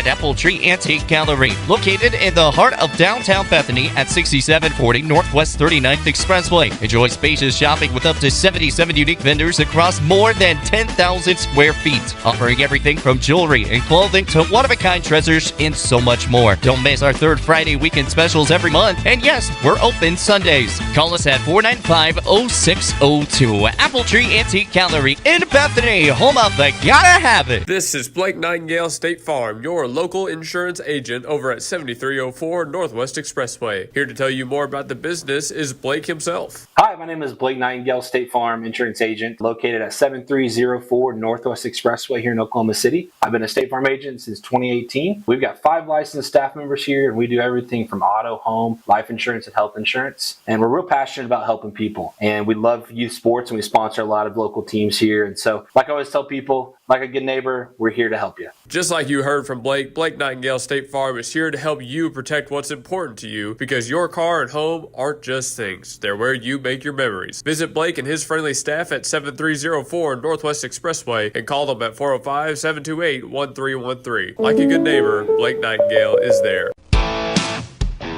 find Apple Tree Antique Gallery, located in the heart of downtown Bethany at 6740 Northwest 39th Expressway. Enjoy spacious shopping with up to 77 unique vendors across more than 10,000 square feet, offering everything from jewelry and clothing to one-of-a-kind treasures and so much more. Don't miss our third Friday weekend specials every month. And yes, we're open Sundays. Call us at 495-0602. Apple Tree Antique Gallery in Bethany, home of the Gotta Have It. This is Blake Nightingale State Farm, your local insurance agent over at 7304 Northwest Expressway. Here to tell you more about the business is Blake himself. Hi, my name is Blake Nightingale, State Farm insurance agent located at 7304 Northwest Expressway here in Oklahoma City. I've been a State Farm agent since 2018. We've got 5 licensed staff members here, and we do everything from auto, home, life insurance, and health insurance. And we're real passionate about helping people. And we love youth sports, and we sponsor a lot of local teams here. And so, like I always tell people, like a good neighbor, we're here to help you. Just like you heard from Blake, Blake Nightingale State Farm is here to help you protect what's important to you, because your car and home aren't just things. They're where you make your memories. Visit Blake and his friendly staff at 7304 Northwest Expressway and call them at 405-728-1313. Like a good neighbor, Blake Nightingale is there.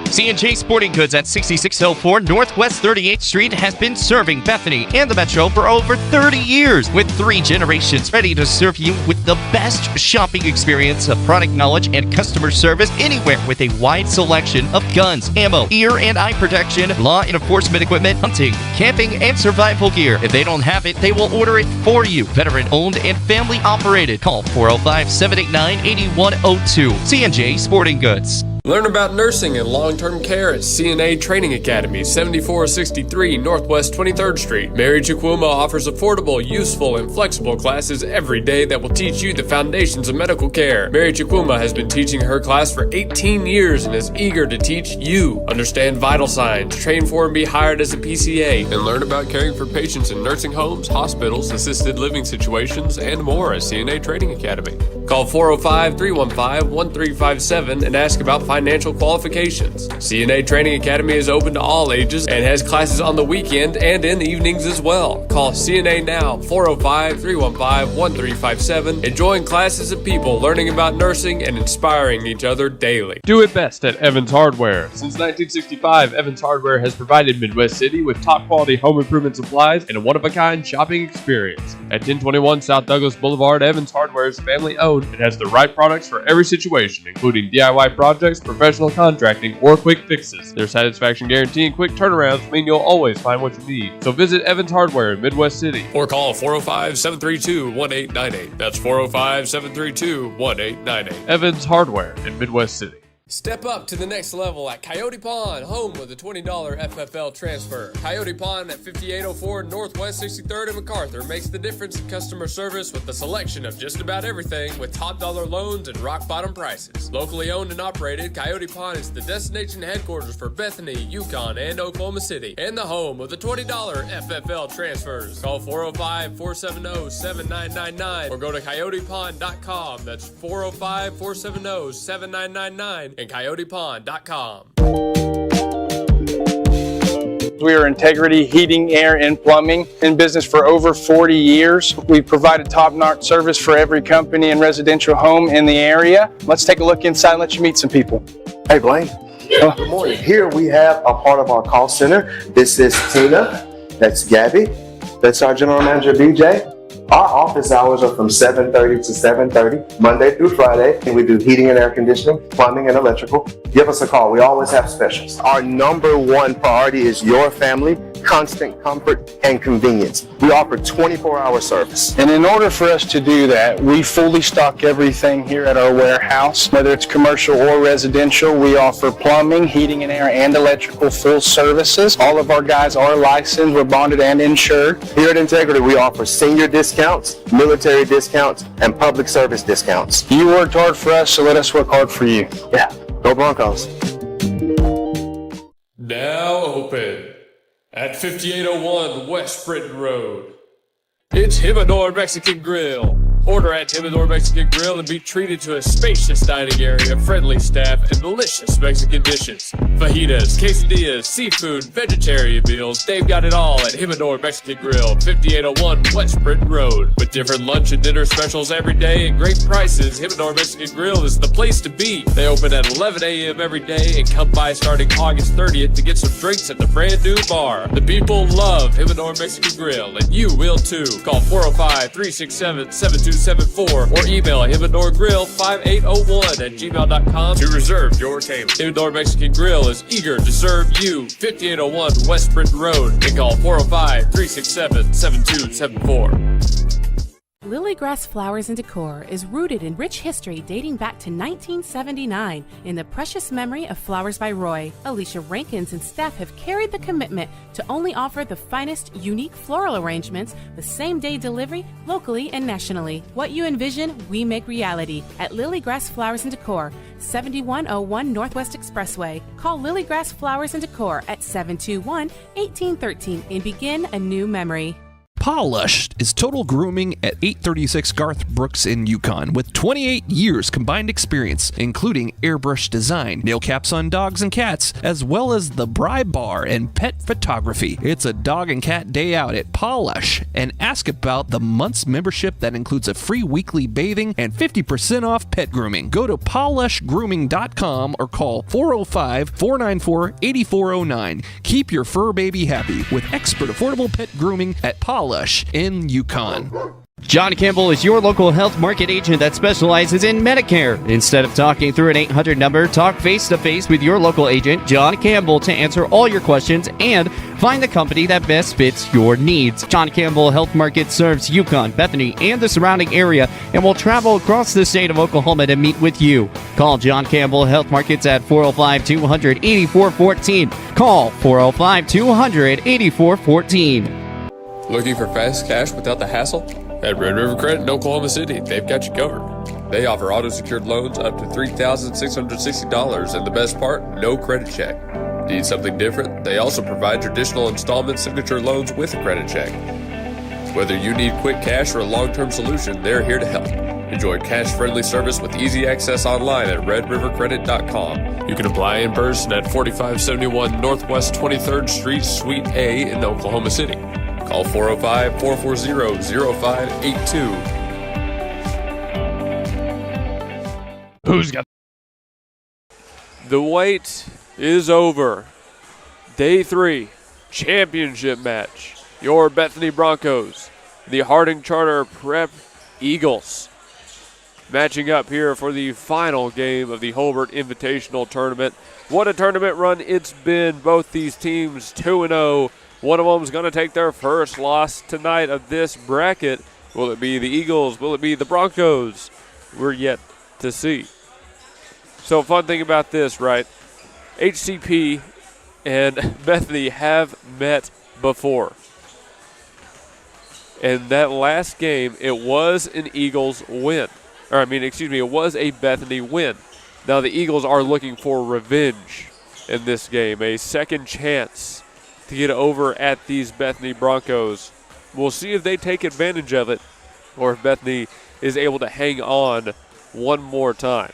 C&J Sporting Goods at 6604 Northwest 38th Street has been serving Bethany and the Metro for over 30 years, with 3 generations ready to serve you with the best shopping experience of product knowledge and customer service anywhere, with a wide selection of guns, ammo, ear and eye protection, law enforcement equipment, hunting, camping, and survival gear. If they don't have it, they will order it for you. Veteran owned and family operated. Call 405-789-8102. C&J Sporting Goods. Learn about nursing and long-term care at CNA Training Academy, 7463 Northwest 23rd Street. Mary Chikwuma offers affordable, useful, and flexible classes every day that will teach you the foundations of medical care. Mary Chikwuma has been teaching her class for 18 years and is eager to teach you. Understand vital signs, train for and be hired as a PCA, and learn about caring for patients in nursing homes, hospitals, assisted living situations, and more at CNA Training Academy. Call 405-315-1357 and ask about financial qualifications. CNA Training Academy is open to all ages and has classes on the weekend and in the evenings as well. Call CNA now, 405-315-1357, and join classes of people learning about nursing and inspiring each other daily. Do it best at Evans Hardware. Since 1965, Evans Hardware has provided Midwest City with top quality home improvement supplies and a one-of-a-kind shopping experience. At 1021 South Douglas Boulevard, Evans Hardware is family owned and has the right products for every situation, including DIY projects, professional contracting, or quick fixes. Their satisfaction guarantee and quick turnarounds mean you'll always find what you need. So visit Evans Hardware in Midwest City or call 405-732-1898. That's 405-732-1898. Evans Hardware in Midwest City. Step up to the next level at Coyote Pond, home with a $20 FFL transfer. Coyote Pond at 5804 Northwest 63rd and MacArthur makes the difference in customer service with a selection of just about everything, with top dollar loans and rock bottom prices. Locally owned and operated, Coyote Pond is the destination headquarters for Bethany, Yukon, and Oklahoma City, and the home of the $20 FFL transfers. Call 405-470-7999 or go to coyotepond.com. That's 405-470-7999 and coyotepond.com. We are Integrity Heating, Air, and Plumbing, in business for over 40 years. We provide a top-notch service for every company and residential home in the area. Let's take a look inside and let you meet some people. Hey, Blaine. Good morning. Here we have a part of our call center. This is Tina. That's Gabby. That's our general manager, BJ. Our office hours are from 7:30 to 7:30, Monday through Friday, and we do heating and air conditioning, plumbing, and electrical. Give us a call. We always have specials. Our number one priority is your family, constant comfort, and convenience. We offer 24-hour service. And in order for us to do that, we fully stock everything here at our warehouse. Whether it's commercial or residential, we offer plumbing, heating and air, and electrical full services. All of our guys are licensed, we're bonded and insured. Here at Integrity, we offer senior discounts, military discounts, and public service discounts. You worked hard for us, so let us work hard for you. Yeah, go Broncos. Now open at 5801 West Britain Road. It's Himador Mexican Grill. Order at Humidor Mexican Grill and be treated to a spacious dining area, friendly staff, and delicious Mexican dishes. Fajitas, quesadillas, seafood, vegetarian meals, they've got it all at Humidor Mexican Grill, 5801 West Britain Road. With different lunch and dinner specials every day and great prices, Humidor Mexican Grill is the place to be. They open at 11 a.m. every day and come by starting August 30th to get some drinks at the brand new bar. The people love Humidor Mexican Grill, and you will too. Call 405-367-7274 or email humidorgrill5801@gmail.com to reserve your table. Humidor Mexican Grill is eager to serve you. 5801 West Britain Road, and call 405-367-7274. Lilygrass Flowers and Decor is rooted in rich history dating back to 1979 in the precious memory of Flowers by Roy. Alicia Rankins and staff have carried the commitment to only offer the finest, unique floral arrangements with same-day delivery locally and nationally. What you envision, we make reality at Lilygrass Flowers and Decor, 7101 Northwest Expressway. Call Lilygrass Flowers and Decor at 721-1813 and begin a new memory. Polished is total grooming at 836 Garth Brooks in Yukon with 28 years combined experience, including airbrush design, nail caps on dogs and cats, as well as the Bri Bar and pet photography. It's a dog and cat day out at Polish, and ask about the month's membership that includes a free weekly bathing and 50% off pet grooming. Go to polishgrooming.com or call 405-494-8409. Keep your fur baby happy with expert affordable pet grooming at Polish in Yukon. John Campbell is your local health market agent that specializes in Medicare. Instead of talking through an 800 number, talk face-to-face with your local agent, John Campbell, to answer all your questions and find the company that best fits your needs. John Campbell Health Market serves Yukon, Bethany, and the surrounding area and will travel across the state of Oklahoma to meet with you. Call John Campbell Health Markets at 405-200-8414. Call 405-200-8414. Looking for fast cash without the hassle? At Red River Credit in Oklahoma City, they've got you covered. They offer auto-secured loans up to $3,660, and the best part, no credit check. Need something different? They also provide traditional installment signature loans with a credit check. Whether you need quick cash or a long-term solution, they're here to help. Enjoy cash-friendly service with easy access online at redrivercredit.com. You can apply in person at 4571 Northwest 23rd Street, Suite A in Oklahoma City. Call 405-440-0582. Who's got? The wait is over. Day 3, championship match. Your Bethany Broncos, the Harding Charter Prep Eagles, matching up here for the final game of the Hulbert Invitational Tournament. What a tournament run it's been. Both these teams 2-0. One of them is going to take their first loss tonight of this bracket. Will it be the Eagles? Will it be the Broncos? We're yet to see. So fun thing about this, right? HCP and Bethany have met before. And that last game, it was an Eagles win. It was a Bethany win. Now the Eagles are looking for revenge in this game, a second chance to get over at these Bethany Broncos. We'll see if they take advantage of it or if Bethany is able to hang on one more time.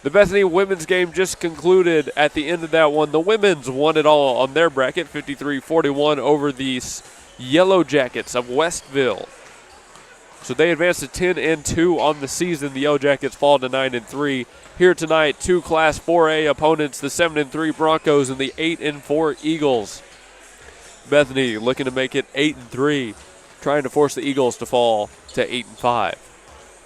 The Bethany women's game just concluded. At the end of that one, the women's won it all on their bracket, 53-41 over the Yellow Jackets of Westville. So they advanced to 10-2 on the season. The Yellow Jackets fall to 9-3. Here tonight, two Class 4A opponents, the 7-3 Broncos and the 8-4 Eagles. Bethany looking to make it 8-3, trying to force the Eagles to fall to 8-5.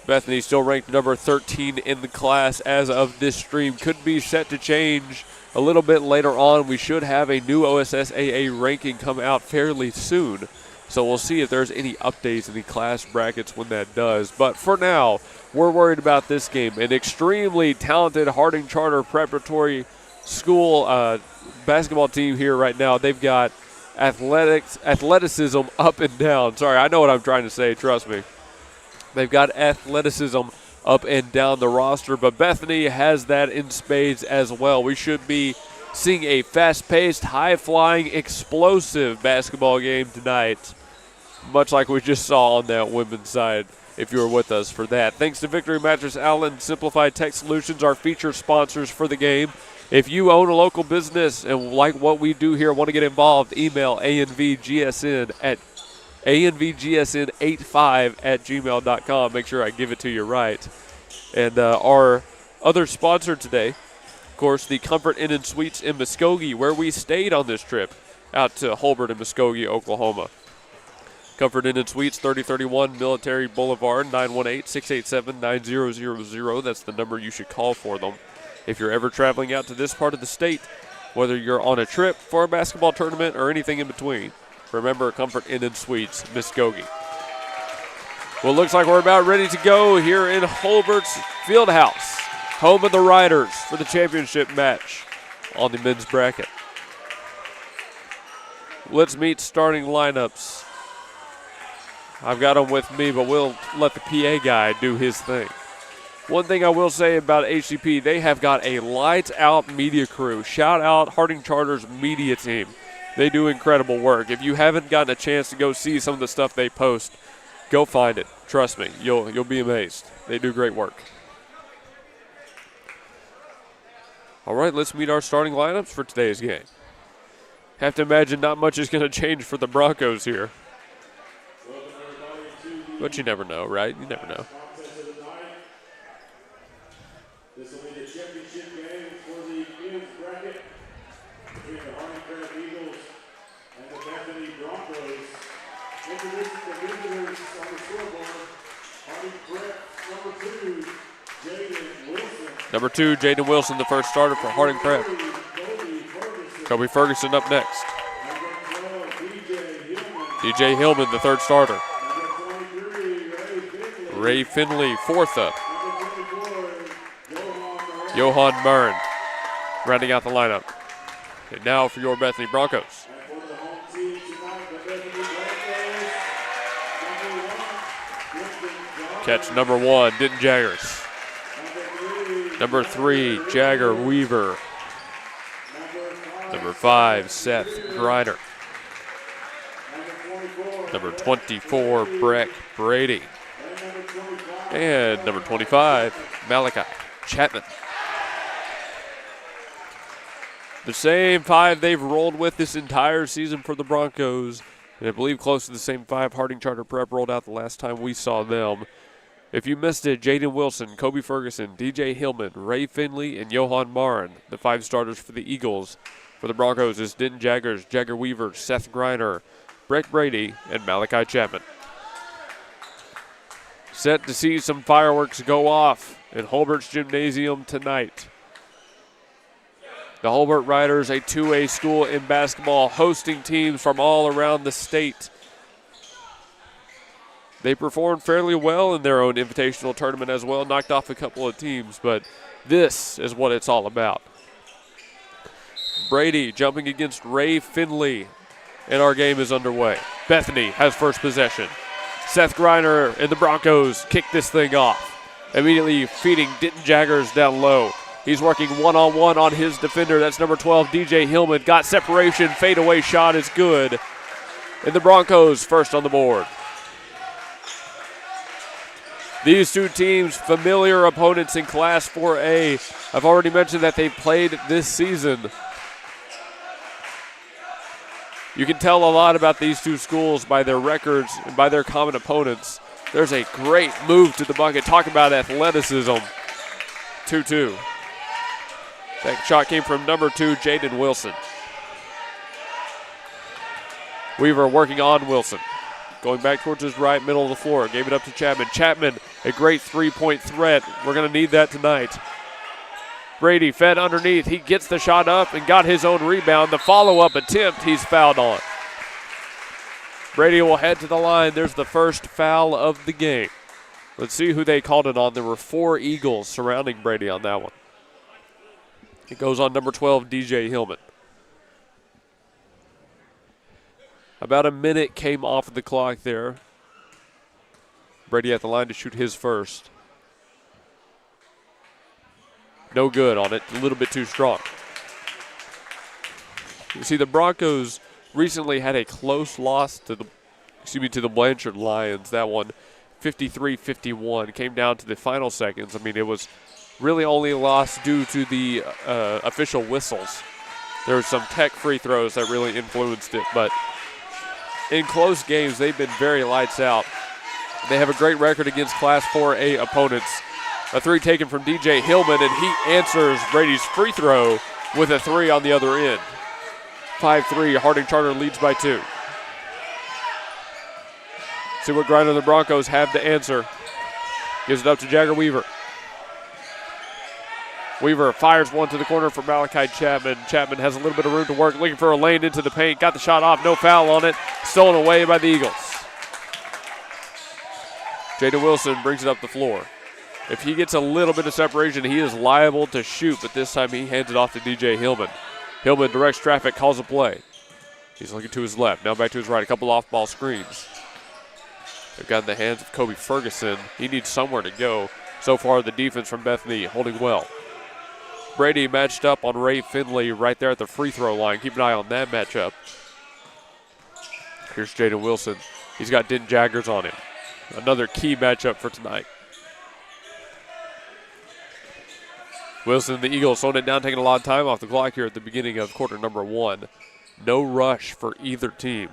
Bethany still ranked number 13 in the class as of this stream. Could be set to change a little bit later on. We should have a new OSSAA ranking come out fairly soon. So we'll see if there's any updates in the class brackets when that does. But for now, we're worried about this game. An extremely talented Harding Charter Preparatory School basketball team here right now. They've got athleticism up and down. Sorry, I know what I'm trying to say, trust me. They've got athleticism up and down the roster, but Bethany has that in spades as well. We should be seeing a fast-paced, high-flying, explosive basketball game tonight, much like we just saw on that women's side. if you were with us for that. Thanks to Victory Mattress Allen Simplified Tech Solutions, our featured sponsors for the game. If you own a local business and like what we do here, want to get involved, email anvgsn85@gmail.com. Make sure I give it to you right. And our other sponsor today, of course, the Comfort Inn and Suites in Muskogee, where we stayed on this trip out to Hulbert and Muskogee, Oklahoma. Comfort Inn and Suites, 3031 Military Boulevard, 918-687-9000. That's the number you should call for them if you're ever traveling out to this part of the state, whether you're on a trip for a basketball tournament or anything in between. Remember, Comfort Inn and Suites, Muskogee. Well, it looks like we're about ready to go here in Hulbert's Fieldhouse, home of the Riders for the championship match on the men's bracket. Let's meet starting lineups. I've got them with me, but we'll let the PA guy do his thing. One thing I will say about HCP, they have got a lights-out media crew. Shout out Harding Charter's media team. They do incredible work. If you haven't gotten a chance to go see some of the stuff they post, go find it. Trust me, you'll be amazed. They do great work. All right, let's meet our starting lineups for today's game. Have to imagine not much is going to change for the Broncos here. But you never know, right? You never know. This will be the championship game for the men's bracket between the Bronchos and Eagles and the Bethany Broncos. Introducing the visitors on the scoreboard, Harding Prep, number 2, Jaden Wilson. Number 2, Jaden Wilson, the first starter for Harding Prep. Kobe Ferguson up next. DJ Hillman, the third starter. Ray Finley, fourth up. Johan Murren rounding out the lineup. And now for your Bethany Broncos. Catch number 1, Denton Jaggers. Number 3, Jagger Weaver. Number 5, Seth Griner. Number 24, Breck Brady. And number 25, Malachi Chapman. The same 5 they've rolled with this entire season for the Broncos. And I believe close to the same 5 Harding Charter Prep rolled out the last time we saw them. If you missed it, Jaden Wilson, Kobe Ferguson, DJ Hillman, Ray Finley, and Johan Marin, the 5 starters for the Eagles. For the Broncos is Denton Jaggers, Jagger Weaver, Seth Griner, Breck Brady, and Malachi Chapman. Set to see some fireworks go off in Hulbert's Gymnasium tonight. The Hulbert Riders, a 2A school in basketball, hosting teams from all around the state. They performed fairly well in their own invitational tournament as well, knocked off a couple of teams, but this is what it's all about. Brady jumping against Ray Finley, and our game is underway. Bethany has first possession. Seth Griner and the Broncos kick this thing off, immediately feeding Denton Jaggers down low. He's working one-on-one on his defender. That's number 12, DJ Hillman. Got separation, fadeaway shot is good. And the Broncos first on the board. These two teams, familiar opponents in Class 4A. I've already mentioned that they played this season. You can tell a lot about these two schools by their records and by their common opponents. There's a great move to the bucket. Talk about athleticism. 2-2. That shot came from number 2, Jaden Wilson. Weaver working on Wilson. Going back towards his right, middle of the floor. Gave it up to Chapman. Chapman, a great three-point threat. We're going to need that tonight. Brady fed underneath. He gets the shot up and got his own rebound. The follow-up attempt, he's fouled on. Brady will head to the line. There's the first foul of the game. Let's see who they called it on. There were 4 Eagles surrounding Brady on that one. It goes on number 12, DJ Hillman. About a minute came off of the clock there. Brady at the line to shoot his first. No good on it, a little bit too strong. You see, the Broncos recently had a close loss to the Blanchard Lions. That one 53-51. Came down to the final seconds. I mean, it was really only lost due to the official whistles. There were some tech free throws that really influenced it, but in close games, they've been very lights out. They have a great record against Class 4A opponents. A three taken from DJ Hillman, and he answers Brady's free throw with a three on the other end. 5-3, Harding Charter leads by 2. See what Grinder the Broncos have to answer. Gives it up to Jagger Weaver. Weaver fires one to the corner for Malachi Chapman. Chapman has a little bit of room to work, looking for a lane into the paint. Got the shot off, no foul on it. Stolen away by the Eagles. Jaden Wilson brings it up the floor. If he gets a little bit of separation, he is liable to shoot, but this time he hands it off to DJ Hillman. Hillman directs traffic, calls a play. He's looking to his left, now back to his right. A couple off-ball screens. They've got in the hands of Kobe Ferguson. He needs somewhere to go. So far, the defense from Bethany holding well. Brady matched up on Ray Finley right there at the free throw line. Keep an eye on that matchup. Here's Jaden Wilson. He's got Denton Jaggers on him. Another key matchup for tonight. Wilson, the Eagles, slowing it down, taking a lot of time off the clock here at the beginning of quarter number 1. No rush for either team.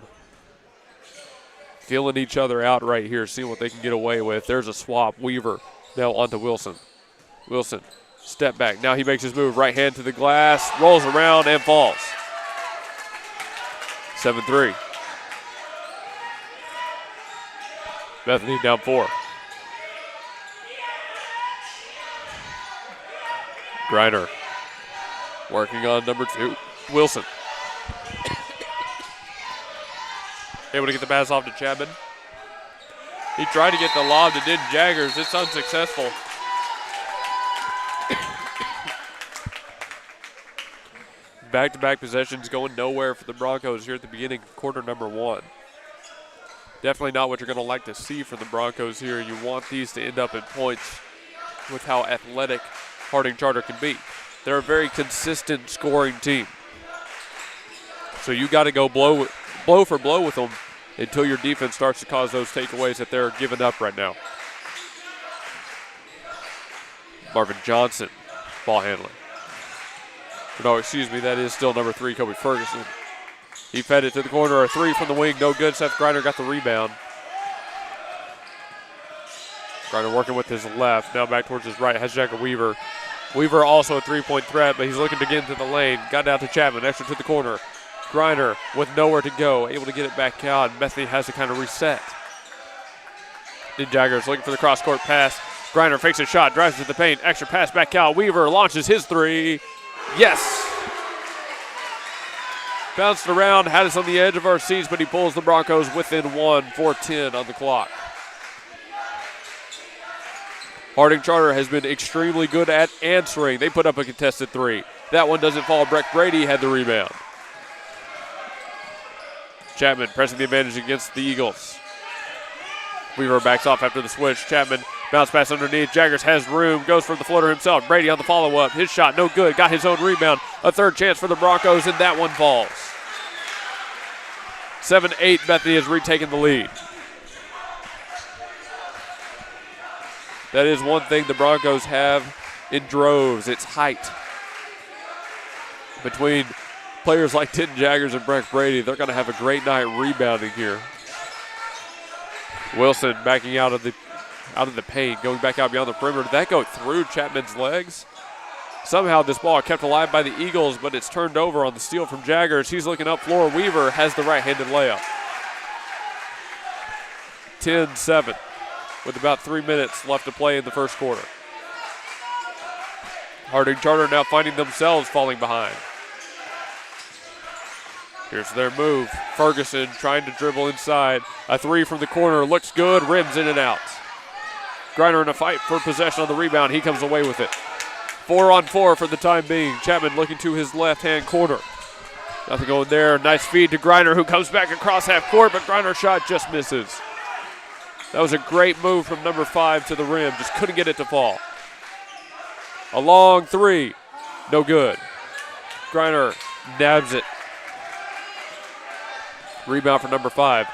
Feeling each other out right here, seeing what they can get away with. There's a swap. Weaver now onto Wilson. Wilson, step back. Now he makes his move. Right hand to the glass, rolls around, and falls. 7-3. Bethany down 4. Griner working on number 2. Wilson. Able to get the pass off to Chapman. He tried to get the lob to Denton Jaggers. It's unsuccessful. Back-to-back possessions going nowhere for the Broncos here at the beginning of quarter number 1. Definitely not what you're going to like to see from the Broncos here. You want these to end up in points with how athletic Harding Charter can be. They're a very consistent scoring team. So you got to go blow for blow with them until your defense starts to cause those takeaways that they're giving up right now. Marvin Johnson, ball handling. No, excuse me, that is still number 3, Kobe Ferguson. He fed it to the corner, a 3 from the wing, no good. Seth Griner got the rebound. Griner working with his left, now back towards his right, has Jagger Weaver. Weaver also a three-point threat, but he's looking to get into the lane. Got down to Chapman, extra to the corner. Griner with nowhere to go, able to get it back out. Bethany has to kind of reset. Then Jaggers looking for the cross-court pass. Griner fakes a shot, drives to the paint, extra pass back out. Weaver launches his 3. Yes! Bounced around, had us on the edge of our seats, but he pulls the Broncos within 1, 4:10 on the clock. Harding Charter has been extremely good at answering. They put up a contested 3. That one doesn't fall. Breck Brady had the rebound. Chapman pressing the advantage against the Eagles. Weaver backs off after the switch. Chapman bounce pass underneath. Jaggers has room, goes for the floater himself. Brady on the follow-up. His shot no good. Got his own rebound. A third chance for the Broncos, and that one falls. 7-8, Bethany has retaken the lead. That is one thing the Broncos have in droves. It's height. Between players like Denton Jaggers and Breck Brady, they're going to have a great night rebounding here. Wilson backing out of the paint, going back out beyond the perimeter. Did that go through Chapman's legs? Somehow this ball kept alive by the Eagles, but it's turned over on the steal from Jaggers. He's looking up floor. Weaver has the right-handed layup. 10-7 with about 3 minutes left to play in the first quarter. Harding Charter now finding themselves falling behind. Here's their move. Ferguson trying to dribble inside. A 3 from the corner. Looks good. Rims in and out. Griner in a fight for possession on the rebound. He comes away with it. 4-on-4 for the time being. Chapman looking to his left-hand corner. Nothing going there. Nice feed to Griner, who comes back across half court, but Griner's shot just misses. That was a great move from number 5 to the rim. Just couldn't get it to fall. A long 3. No good. Griner nabs it. Rebound for number 5.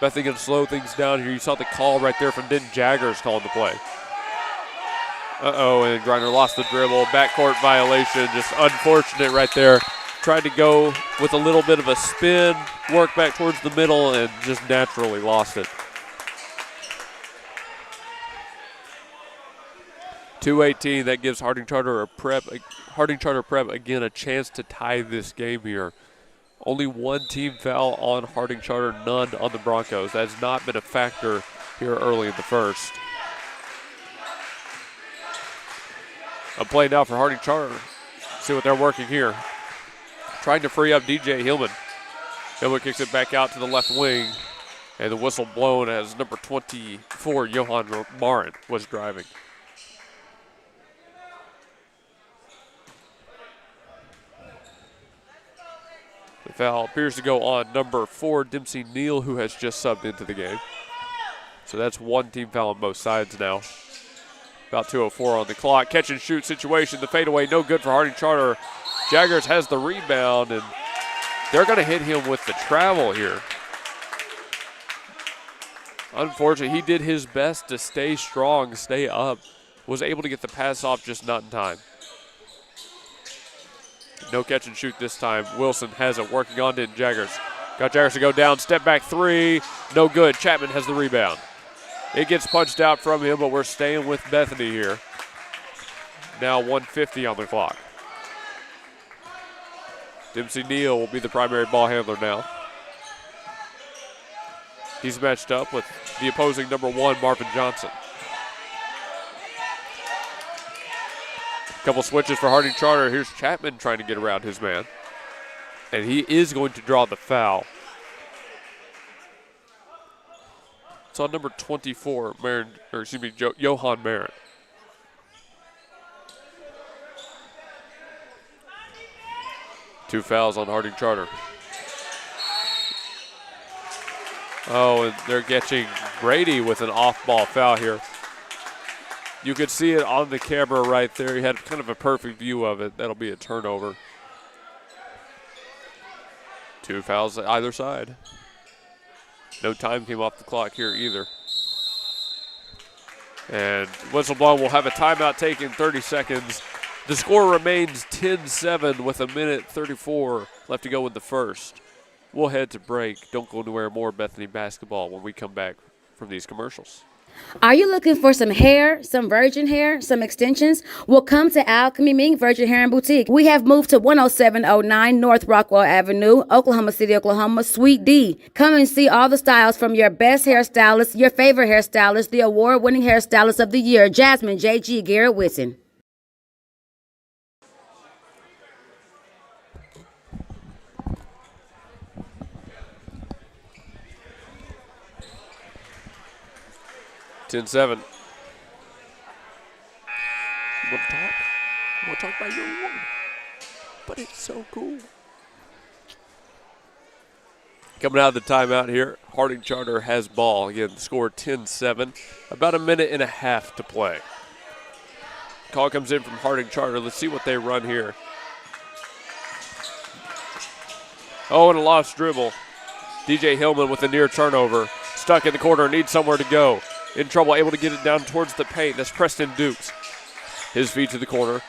Bethany going to slow things down here. You saw the call right there from Denton Jaggers calling the play. And Griner lost the dribble. Backcourt violation, just unfortunate right there. Tried to go with a little bit of a spin, work back towards the middle, and just naturally lost it. 2:18, that gives Harding Charter Prep again a chance to tie this game here. Only one team foul on Harding Charter, none on the Broncos. That has not been a factor here early in the first. A play now for Harding Charter. See what they're working here. Trying to free up DJ Hillman. Hillman kicks it back out to the left wing. And the whistle blown as number 24, Johan Marin, was driving. The foul appears to go on number 4, Dempsey Neal, who has just subbed into the game. So that's one team foul on both sides now. About 2:04 on the clock. Catch and shoot situation. The fadeaway, no good for Harding Charter. Jaggers has the rebound, and they're going to hit him with the travel here. Unfortunately, he did his best to stay strong, stay up. Was able to get the pass off, just not in time. No catch and shoot this time. Wilson has it, working on Denton Jaggers. Got Jaggers to go down, step back three. No good. Chapman has the rebound. It gets punched out from him, but we're staying with Bethany here. Now 1:50 on the clock. Dempsey Neal will be the primary ball handler now. He's matched up with the opposing number 1, Marvin Johnson. Couple switches for Harding Charter. Here's Chapman trying to get around his man. And he is going to draw the foul. It's on number 24, Johan Marin. Two fouls on Harding Charter. Oh, and they're catching Brady with an off-ball foul here. You could see it on the camera right there. He had kind of a perfect view of it. That'll be a turnover. Two fouls at either side. No time came off the clock here either. And whistle blown. Will have a timeout taken, 30 seconds. The score remains 10-7 with 1:34 left to go in the first. We'll head to break. Don't go anywhere. More Bethany basketball when we come back from these commercials. Are you looking for some hair, some virgin hair, some extensions? Well, come to Alchemy Ming Virgin Hair and Boutique. We have moved to 10709 North Rockwell Avenue, Oklahoma City, Oklahoma, Suite D. Come and see all the styles from your best hairstylist, your favorite hairstylist, the award-winning hairstylist of the year, Jasmine J.G. Garrett Whitson. You want to talk? I want to talk about your award. But it's so cool. Coming out of the timeout here, Harding Charter has ball. Again, the score 10-7. About 1.5 minutes to play. Call comes in from Harding Charter. Let's see what they run here. Oh, and a lost dribble. DJ Hillman with a near turnover. Stuck in the corner, needs somewhere to go. In trouble, able to get it down towards the paint. That's Preston Dukes. His feet to the corner.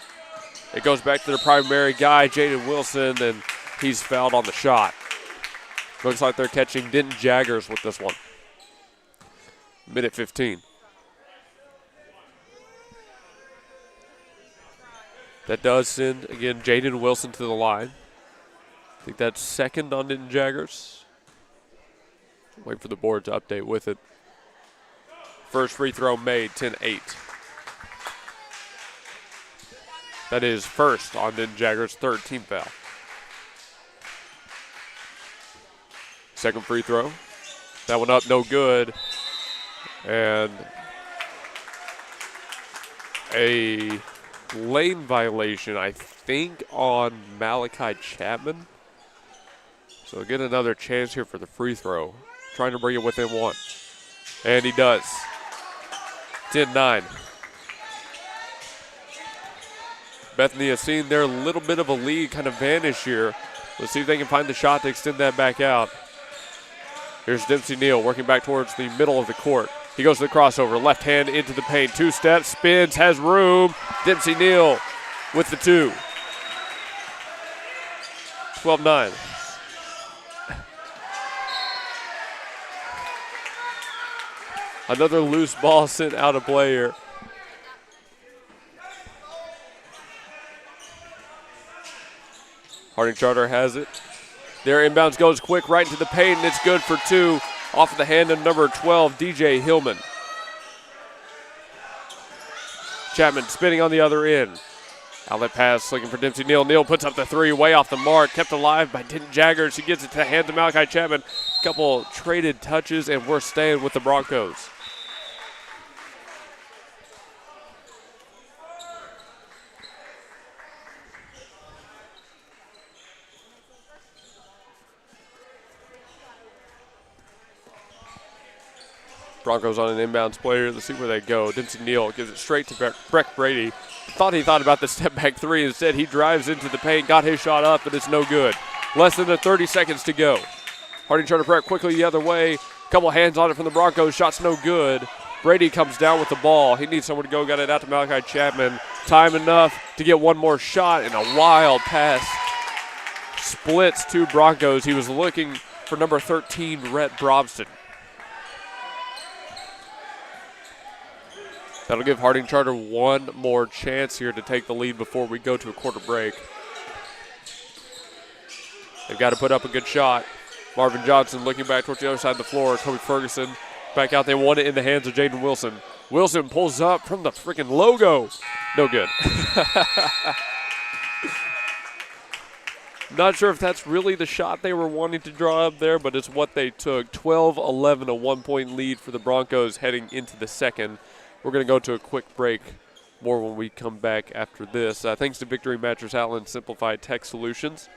It goes back to their primary guy, Jaden Wilson, and he's fouled on the shot. Looks like they're catching Denton Jaggers with this one. 1:15. That does send, again, Jaden Wilson to the line. I think that's second on Denton Jaggers. Wait for the board to update with it. First free throw made, 10-8. That is first on Denton Jaggers' third team foul. Second free throw. That one up, no good. And a lane violation, I think, on Malachi Chapman. So get another chance here for the free throw. Trying to bring it within one. And he does. 10-9. Bethany has seen their little bit of a lead kind of vanish here. Let's see if they can find the shot to extend that back out. Here's Dempsey Neal working back towards the middle of the court. He goes to the crossover, left hand into the paint, 2 steps, spins, has room. Dempsey Neal with the 2. 12-9. Another loose ball sent out of play here. Harding Charter has it. Their inbounds goes quick right into the paint, and it's good for 2 off of the hand of number 12, DJ Hillman. Chapman spinning on the other end. Outlet pass looking for Dempsey Neal. Neal puts up the 3 way off the mark. Kept alive by Denton Jaggers. He gets it to the hands of Malachi Chapman. Couple traded touches, and we're staying with the Broncos. Broncos on an inbounds player. Let's see where they go. Dempsey Neal gives it straight to Breck Brady. Thought about the step back 3. Instead, he drives into the paint, got his shot up, but it's no good. Less than 30 seconds to go. Harding Charter Prep quickly the other way. Couple hands on it from the Broncos. Shot's no good. Brady comes down with the ball. He needs someone to go. Got it out to Malachi Chapman. Time enough to get one more shot, and a wild pass splits 2 Broncos. He was looking for number 13, Rhett Brobston. That'll give Harding Charter one more chance here to take the lead before we go to a quarter break. They've got to put up a good shot. Marvin Johnson looking back towards the other side of the floor. Kobe Ferguson back out. They want it in the hands of Jaden Wilson. Wilson pulls up from the freaking logo. No good. Not sure if that's really the shot they were wanting to draw up there, but it's what they took. 12-11, a 1-point lead for the Broncos heading into the second. We're going to go to a quick break. More when we come back after this. Thanks to Victory Mattress Outlet Simplified Tech Solutions,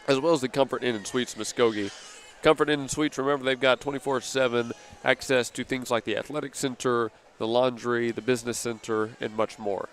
as well as the Comfort Inn and Suites Muskogee. Comfort Inn and Suites, remember, they've got 24/7 access to things like the athletic center, the laundry, the business center, and much more.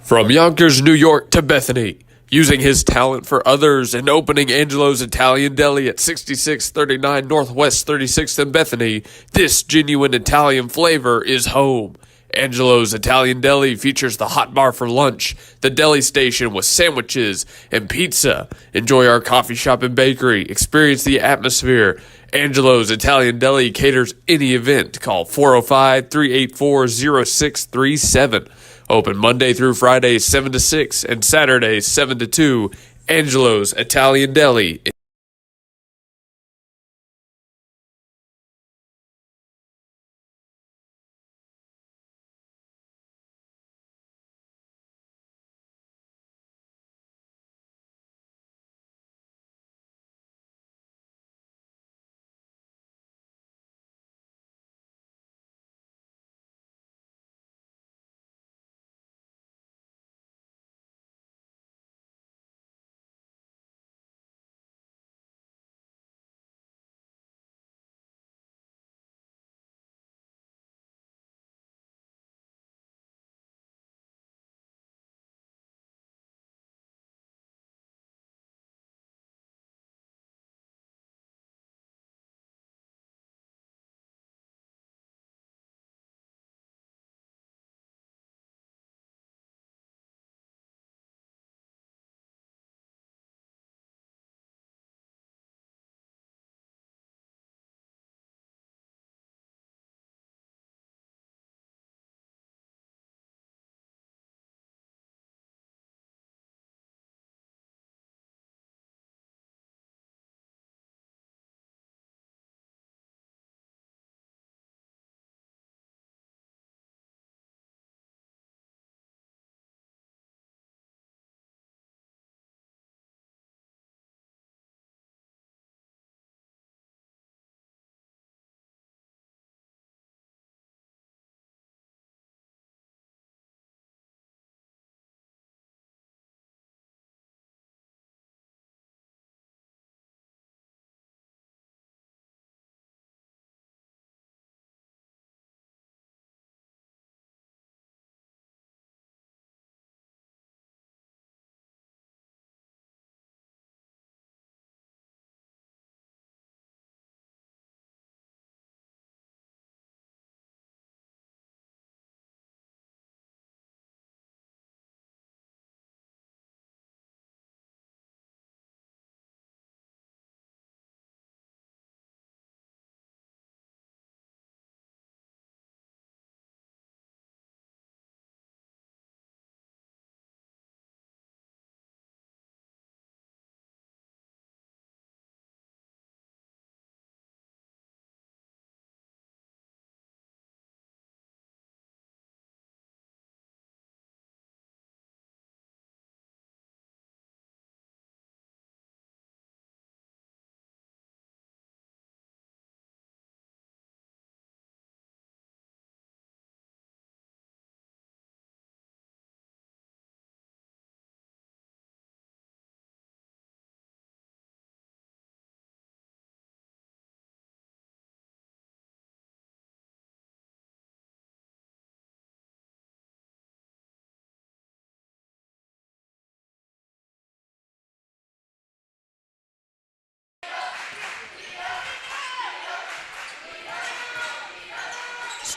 From Yonkers, New York to Bethany, using his talent for others and opening Angelo's Italian Deli at 6639 Northwest 36th in Bethany, this genuine Italian flavor is home. Angelo's Italian Deli features the hot bar for lunch, the deli station with sandwiches and pizza. Enjoy our coffee shop and bakery. Experience the atmosphere. Angelo's Italian Deli caters any event. Call 405-384-0637. Open Monday through Friday, 7 to 6, and Saturdays, 7 to 2. Angelo's Italian Deli.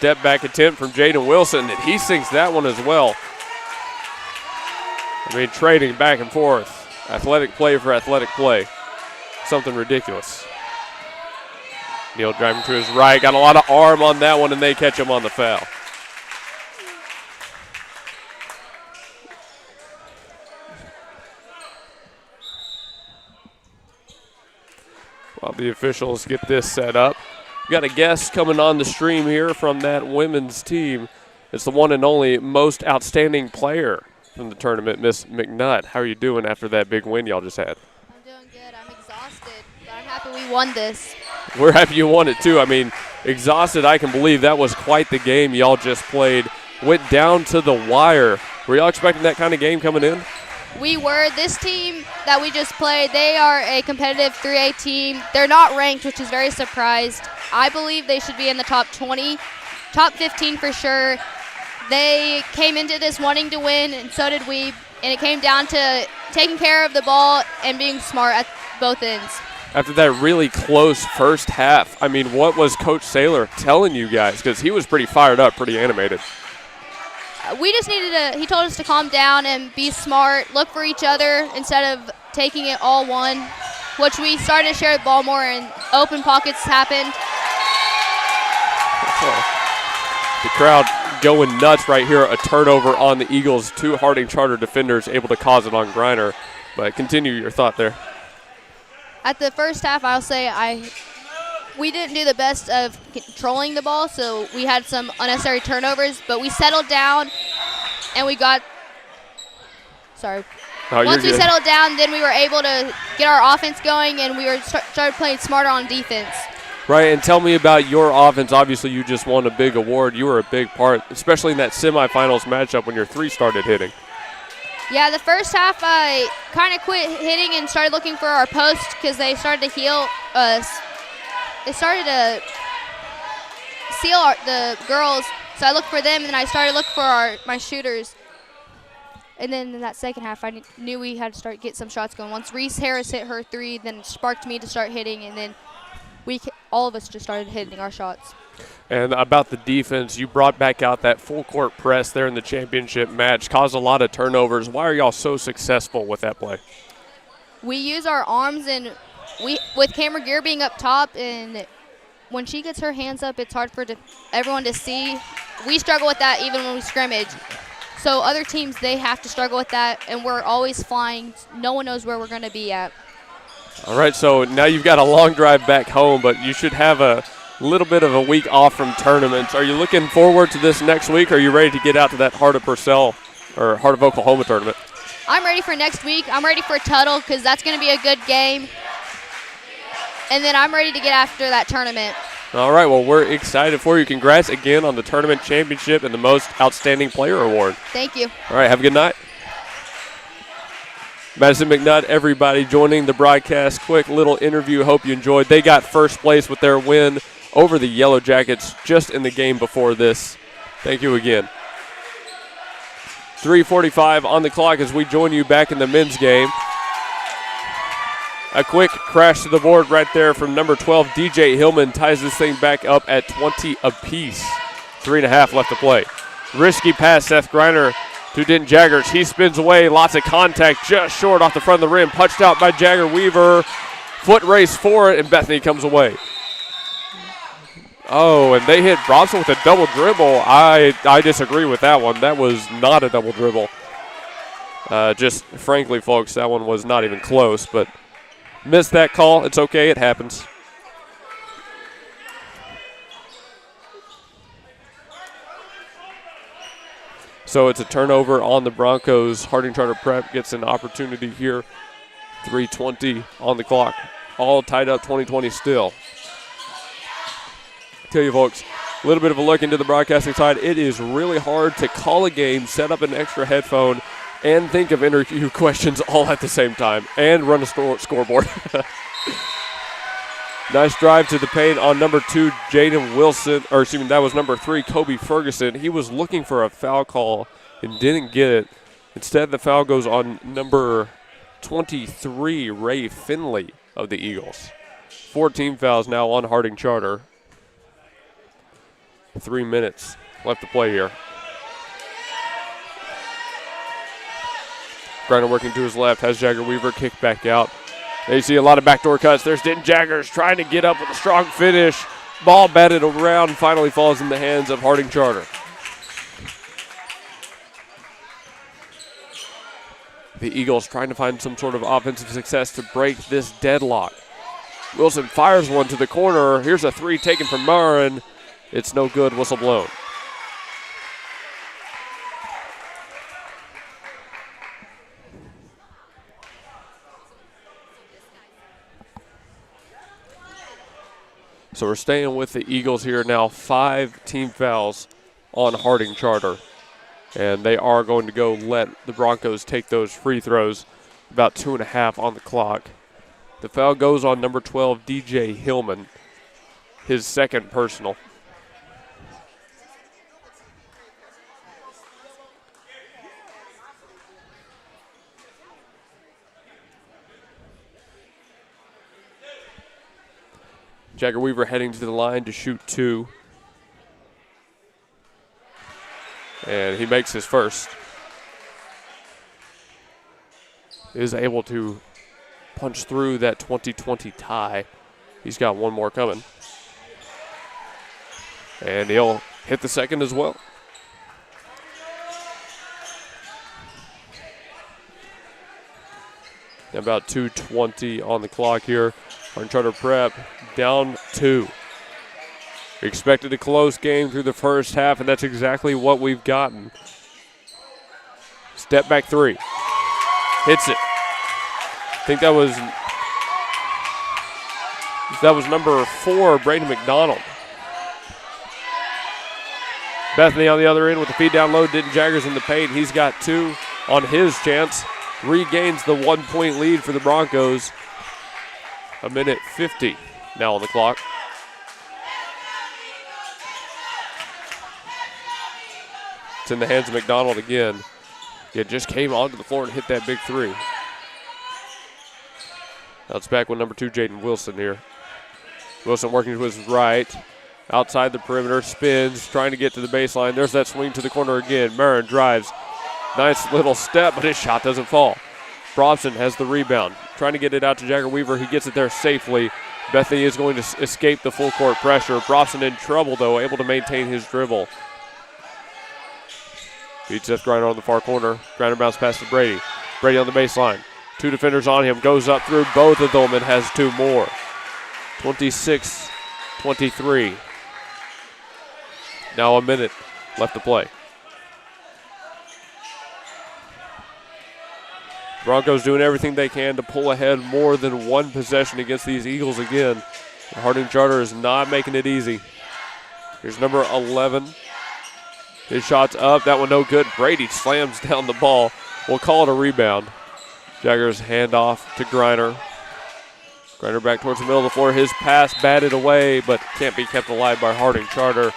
step back attempt from Jaden Wilson, and he sinks that one as well. I mean, trading back and forth. Athletic play for athletic play. Something ridiculous. Neal driving to his right. Got a lot of arm on that one, and they catch him on the foul. While the officials get this set up, we got a guest coming on the stream here from that women's team. It's the one and only most outstanding player from the tournament, Miss McNutt. How are you doing after that big win y'all just had? I'm doing good. I'm exhausted, but I'm happy we won this. We're happy you won it too. I mean, exhausted, I can believe that was quite the game y'all just played. Went down to the wire. Were y'all expecting that kind of game coming in? We were. This team that we just played, they are a competitive 3A team. They're not ranked, which is very surprised. I believe they should be in the top 20, top 15 for sure. They came into this wanting to win, and so did we. And it came down to taking care of the ball and being smart at both ends. After that really close first half, I mean, what was Coach Saylor telling you guys? Because he was pretty fired up, pretty animated. We just needed to, he told us to calm down and be smart, look for each other instead of taking it all one, which we started to share the ball more and open pockets happened. The crowd going nuts right here. A turnover on the Eagles. Two Harding Charter defenders able to cause it on Griner. But continue your thought there. At the first half, I'll say we didn't do the best of controlling the ball, so we had some unnecessary turnovers, but we settled down and we got – sorry. Oh, once we settled down, then we were able to get our offense going, and we started playing smarter on defense. Right, and tell me about your offense. Obviously, you just won a big award. You were a big part, especially in that semifinals matchup when your three started hitting. Yeah, the first half I kind of quit hitting and started looking for our post because they started to heal us. They started to seal the girls, so I looked for them, and then I started looking for my shooters. And then in that second half, I knew we had to start get some shots going. Once Reese Harris hit her three, then it sparked me to start hitting, and then all of us just started hitting our shots. And about the defense, you brought back out that full court press there in the championship match, caused a lot of turnovers. Why are y'all so successful with that play? We use our arms, and with Camera Gear being up top, and when she gets her hands up, it's hard for everyone to see. We struggle with that even when we scrimmage. So other teams, they have to struggle with that, and we're always flying. No one knows where we're going to be at. All right, so now you've got a long drive back home, but you should have a little bit of a week off from tournaments. Are you looking forward to this next week, or are you ready to get out to that Heart of Purcell or Heart of Oklahoma tournament? I'm ready for next week. I'm ready for Tuttle because that's going to be a good game. And then I'm ready to get after that tournament. All right, well, we're excited for you. Congrats again on the tournament championship and the Most Outstanding Player Award. Thank you. All right, have a good night. Madison McNutt, everybody joining the broadcast. Quick little interview. Hope you enjoyed. They got first place with their win over the Yellow Jackets just in the game before this. Thank you again. 3:45 on the clock as we join you back in the men's game. A quick crash to the board right there from number 12, DJ Hillman, ties this thing back up at 20 apiece. 3.5 left to play. Risky pass, Seth Griner to Denton Jaggers. He spins away, lots of contact, just short off the front of the rim. Punched out by Jagger Weaver. Foot race for it, and Bethany comes away. Oh, and they hit Bronson with a double dribble. I disagree with that one. That was not a double dribble. Just frankly, folks, that one was not even close, but missed that call. It's okay. It happens. So it's a turnover on the Broncos. Harding Charter Prep gets an opportunity here. 3:20 on the clock. All tied up 20-20 still. Tell you folks, a little bit of a look into the broadcasting side. It is really hard to call a game, set up an extra headphone, and think of interview questions all at the same time, and run a scoreboard. Nice drive to the paint on number 2, Jaden Wilson, or excuse me, that was number 3, Kobe Ferguson. He was looking for a foul call and didn't get it. Instead, the foul goes on number 23, Ray Finley of the Eagles. 14 fouls now on Harding Charter. 3 minutes left to play here. Griner working to his left, has Jagger Weaver kick back out. There you see a lot of backdoor cuts. There's Denton Jaggers trying to get up with a strong finish. Ball batted around and finally falls in the hands of Harding Charter. The Eagles trying to find some sort of offensive success to break this deadlock. Wilson fires one to the corner. Here's a three taken from Murrin. It's no good, whistle blown. So we're staying with the Eagles here now. 5 team fouls on Harding Charter. And they are going to go let the Broncos take those free throws. About 2.5 on the clock. The foul goes on number 12, DJ Hillman, his second personal. Jagger Weaver heading to the line to shoot 2. And he makes his first. Is able to punch through that 20-20 tie. He's got one more coming. And he'll hit the second as well. About 2:20 on the clock here. Harding Charter Prep down 2. We expected a close game through the first half, and that's exactly what we've gotten. Step back 3. Hits it. I think that was number 4, Braden McDonald. Bethany on the other end with the feed down low. Denton Jaggers in the paint. He's got 2 on his chance. Regains the 1-point lead for the Broncos. 1:50 now on the clock. It's in the hands of McDonald again. It just came onto the floor and hit that big 3. Now it's back with number 2, Jaden Wilson here. Wilson working to his right. Outside the perimeter, spins, trying to get to the baseline. There's that swing to the corner again. Marin drives. Nice little step, but his shot doesn't fall. Brobson has the rebound. Trying to get it out to Jagger Weaver. He gets it there safely. Bethany is going to escape the full court pressure. Brobson in trouble, though, able to maintain his dribble. Beats Seth Griner on the far corner. Griner bounce pass to Brady. Brady on the baseline. 2 defenders on him. Goes up through both of them and has 2 more. 26-23. Now a minute left to play. Broncos doing everything they can to pull ahead more than 1 possession against these Eagles again. Harding Charter is not making it easy. Here's number 11. His shot's up. That one no good. Brady slams down the ball. We'll call it a rebound. Jaggers hand off to Griner. Griner back towards the middle of the floor. His pass batted away, but can't be kept alive by Harding Charter.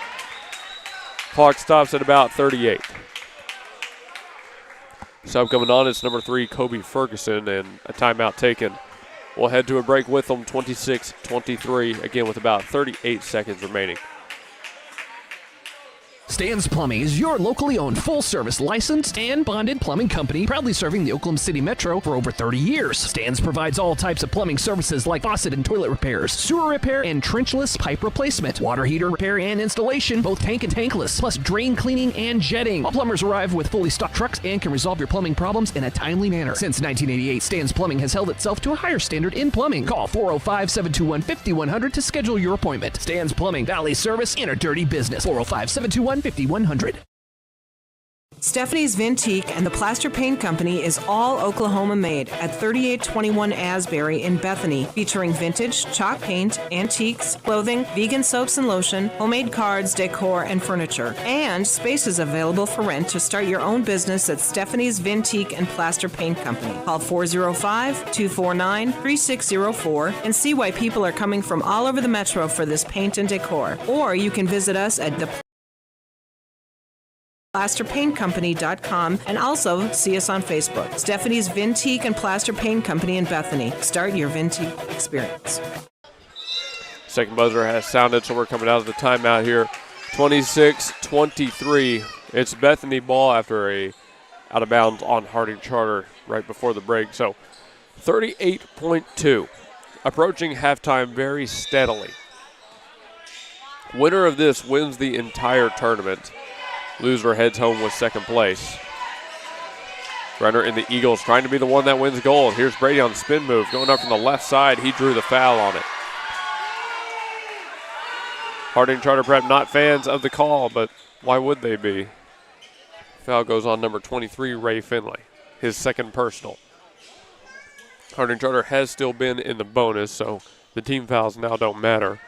Clock stops at about 38. Sub coming on, it's number 3, Kobe Ferguson, and a timeout taken. We'll head to a break with them, 26-23, again with about 38 seconds remaining. Stan's Plumbing is your locally owned full-service licensed and bonded plumbing company, proudly serving the Oklahoma City Metro for over 30 years. Stan's provides all types of plumbing services like faucet and toilet repairs, sewer repair and trenchless pipe replacement, water heater repair and installation, both tank and tankless, plus drain cleaning and jetting. All plumbers arrive with fully stocked trucks and can resolve your plumbing problems in a timely manner. Since 1988, Stan's Plumbing has held itself to a higher standard in plumbing. Call 405-721-5100 to schedule your appointment. Stan's Plumbing, Valley Service in a dirty business. 405-721-5100. Stephanie's Vintique and the Plaster Paint Company is all Oklahoma made at 3821 Asbury in Bethany, featuring vintage, chalk paint, antiques, clothing, vegan soaps and lotion, homemade cards, decor, and furniture. And space is available for rent to start your own business at Stephanie's Vintique and Plaster Paint Company. Call 405-249-3604 and see why people are coming from all over the metro for this paint and decor. Or you can visit us at the plasterpaintcompany.com and also see us on Facebook. Stephanie's Vintique and Plaster Paint Company in Bethany. Start your Vintique experience. Second buzzer has sounded, so we're coming out of the timeout here. 26-23. It's Bethany ball after a out of bounds on Harding Charter right before the break. So 38.2. Approaching halftime very steadily. Winner of this wins the entire tournament. Loser heads home with second place. Runner in the Eagles trying to be the one that wins gold. Here's Brady on the spin move. Going up from the left side. He drew the foul on it. Harding Charter Prep not fans of the call, but why would they be? Foul goes on number 23, Ray Finley. His second personal. Harding Charter has still been in the bonus, so the team fouls now don't matter.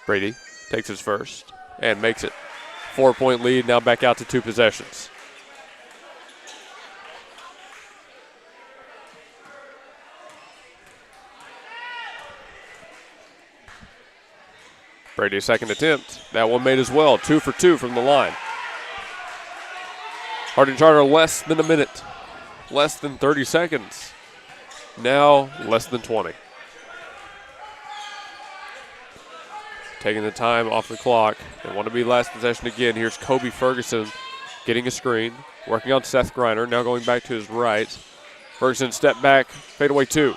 Brady takes his first and makes it. 4-point lead, now back out to 2 possessions. Brady's second attempt. That one made as well. 2 for 2 from the line. Harding Charter less than a minute. Less than 30 seconds. Now less than 20. Taking the time off the clock. They want to be last possession again. Here's Kobe Ferguson getting a screen. Working on Seth Griner. Now going back to his right. Ferguson step back. Fadeaway 2.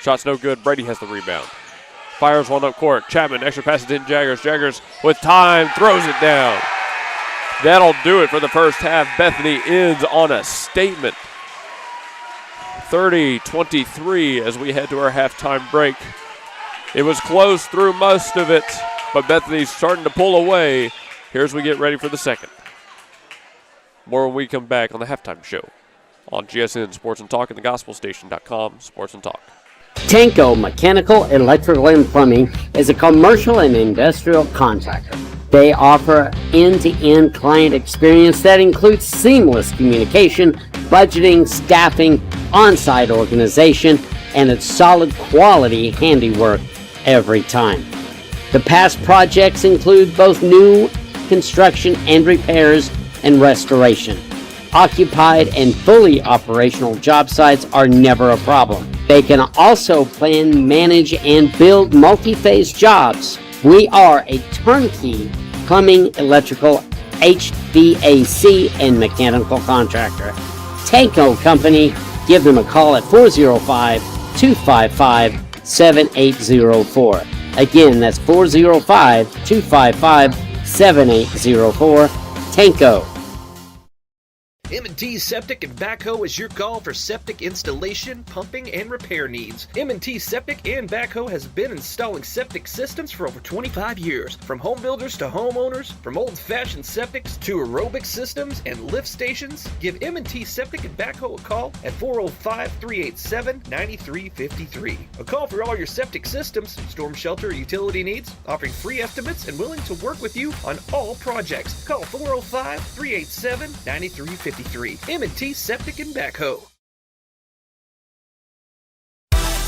Shot's no good. Brady has the rebound. Fires one up court. Chapman, extra passes in Jaggers. Jaggers with time, throws it down. That'll do it for the first half. Bethany ends on a statement. 30-23 as we head to our halftime break. It was close through most of it, but Bethany's starting to pull away. Here's we get ready for the second. More when we come back on the halftime show on GSN Sports and Talk and thegospelstation.com Sports and Talk. Tanko Mechanical, Electrical, and Plumbing is a commercial and industrial contractor. They offer end-to-end client experience that includes seamless communication, budgeting, staffing, on-site organization, and its solid quality handiwork every time. The past projects include both new construction and repairs and restoration. Occupied and fully operational job sites are never a problem. They can also plan, manage, and build multi-phase jobs. We are a turnkey plumbing, electrical, HVAC, and mechanical contractor. Tanko Company, give them a call at 405-255-7804. Again, that's 405-255-7804. Tanko. M&T Septic and Backhoe is your call for septic installation, pumping, and repair needs. M&T Septic and Backhoe has been installing septic systems for over 25 years. From home builders to homeowners, from old-fashioned septics to aerobic systems and lift stations, give M&T Septic and Backhoe a call at 405-387-9353. A call for all your septic systems, storm shelter, or utility needs, offering free estimates and willing to work with you on all projects. Call 405-387-9353. M&T Septic and Backhoe.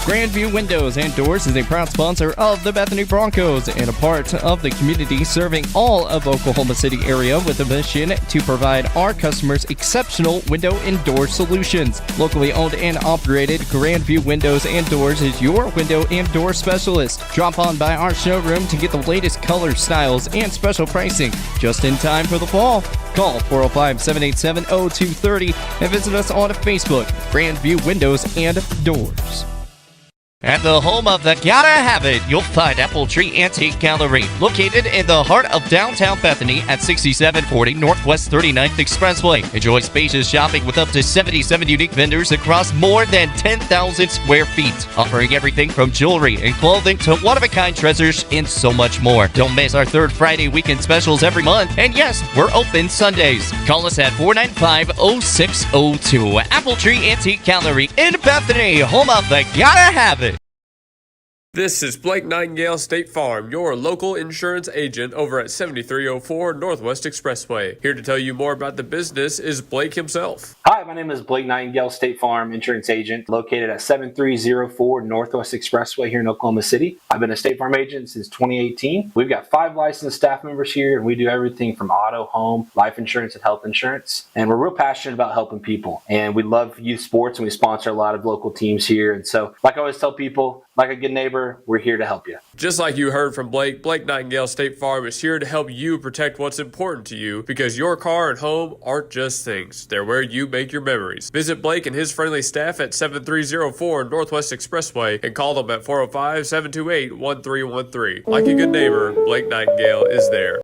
Grandview Windows and Doors is a proud sponsor of the Bethany Broncos and a part of the community serving all of Oklahoma City area with a mission to provide our customers exceptional window and door solutions. Locally owned and operated, Grandview Windows and Doors is your window and door specialist. Drop on by our showroom to get the latest colors, styles, and special pricing just in time for the fall. Call 405-787-0230 and visit us on Facebook, Grandview Windows and Doors. At the home of the Gotta Have It, you'll find Apple Tree Antique Gallery, located in the heart of downtown Bethany at 6740 Northwest 39th Expressway. Enjoy spacious shopping with up to 77 unique vendors across more than 10,000 square feet, offering everything from jewelry and clothing to one-of-a-kind treasures and so much more. Don't miss our third Friday weekend specials every month, and yes, we're open Sundays. Call us at 495-0602. Apple Tree Antique Gallery in Bethany, home of the Gotta Have It. This is Blake Nightingale State Farm, your local insurance agent over at 7304 Northwest Expressway. Here to tell you more about the business is Blake himself. Hi, my name is Blake Nightingale, State Farm insurance agent located at 7304 Northwest Expressway here in Oklahoma City. I've been a State Farm agent since 2018. We've got 5 licensed staff members here, and we do everything from auto, home, life insurance, and health insurance. And we're real passionate about helping people. And we love youth sports, and we sponsor a lot of local teams here. And so, like I always tell people, Like a good neighbor, we're here to help you. Just like you heard from Blake, Blake Nightingale State Farm is here to help you protect what's important to you, because your car and home aren't just things. They're where you make your memories. Visit Blake and his friendly staff at 7304 Northwest Expressway and call them at 405-728-1313. Like a good neighbor, Blake Nightingale is there.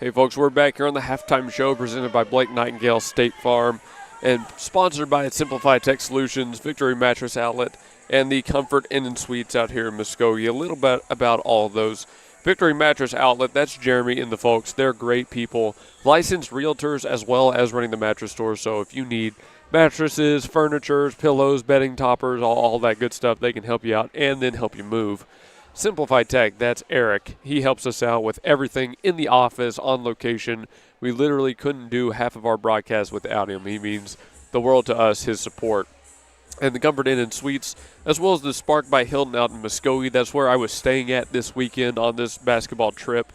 Hey folks, we're back here on the halftime show presented by Blake Nightingale State Farm and sponsored by Simplified Tech Solutions, Victory Mattress Outlet, and the Comfort Inn and Suites out here in Muskogee. A little bit about all of those. Victory Mattress Outlet, that's Jeremy and the folks. They're great people, licensed realtors as well as running the mattress store. So if you need mattresses, furniture, pillows, bedding toppers, all that good stuff, they can help you out and then help you move. Simplified Tech, that's Eric. He helps us out with everything in the office, on location. We literally couldn't do half of our broadcast without him. He means the world to us, his support. And the Comfort Inn and Suites, as well as the Spark by Hilton out in Muskogee. That's where I was staying at this weekend on this basketball trip.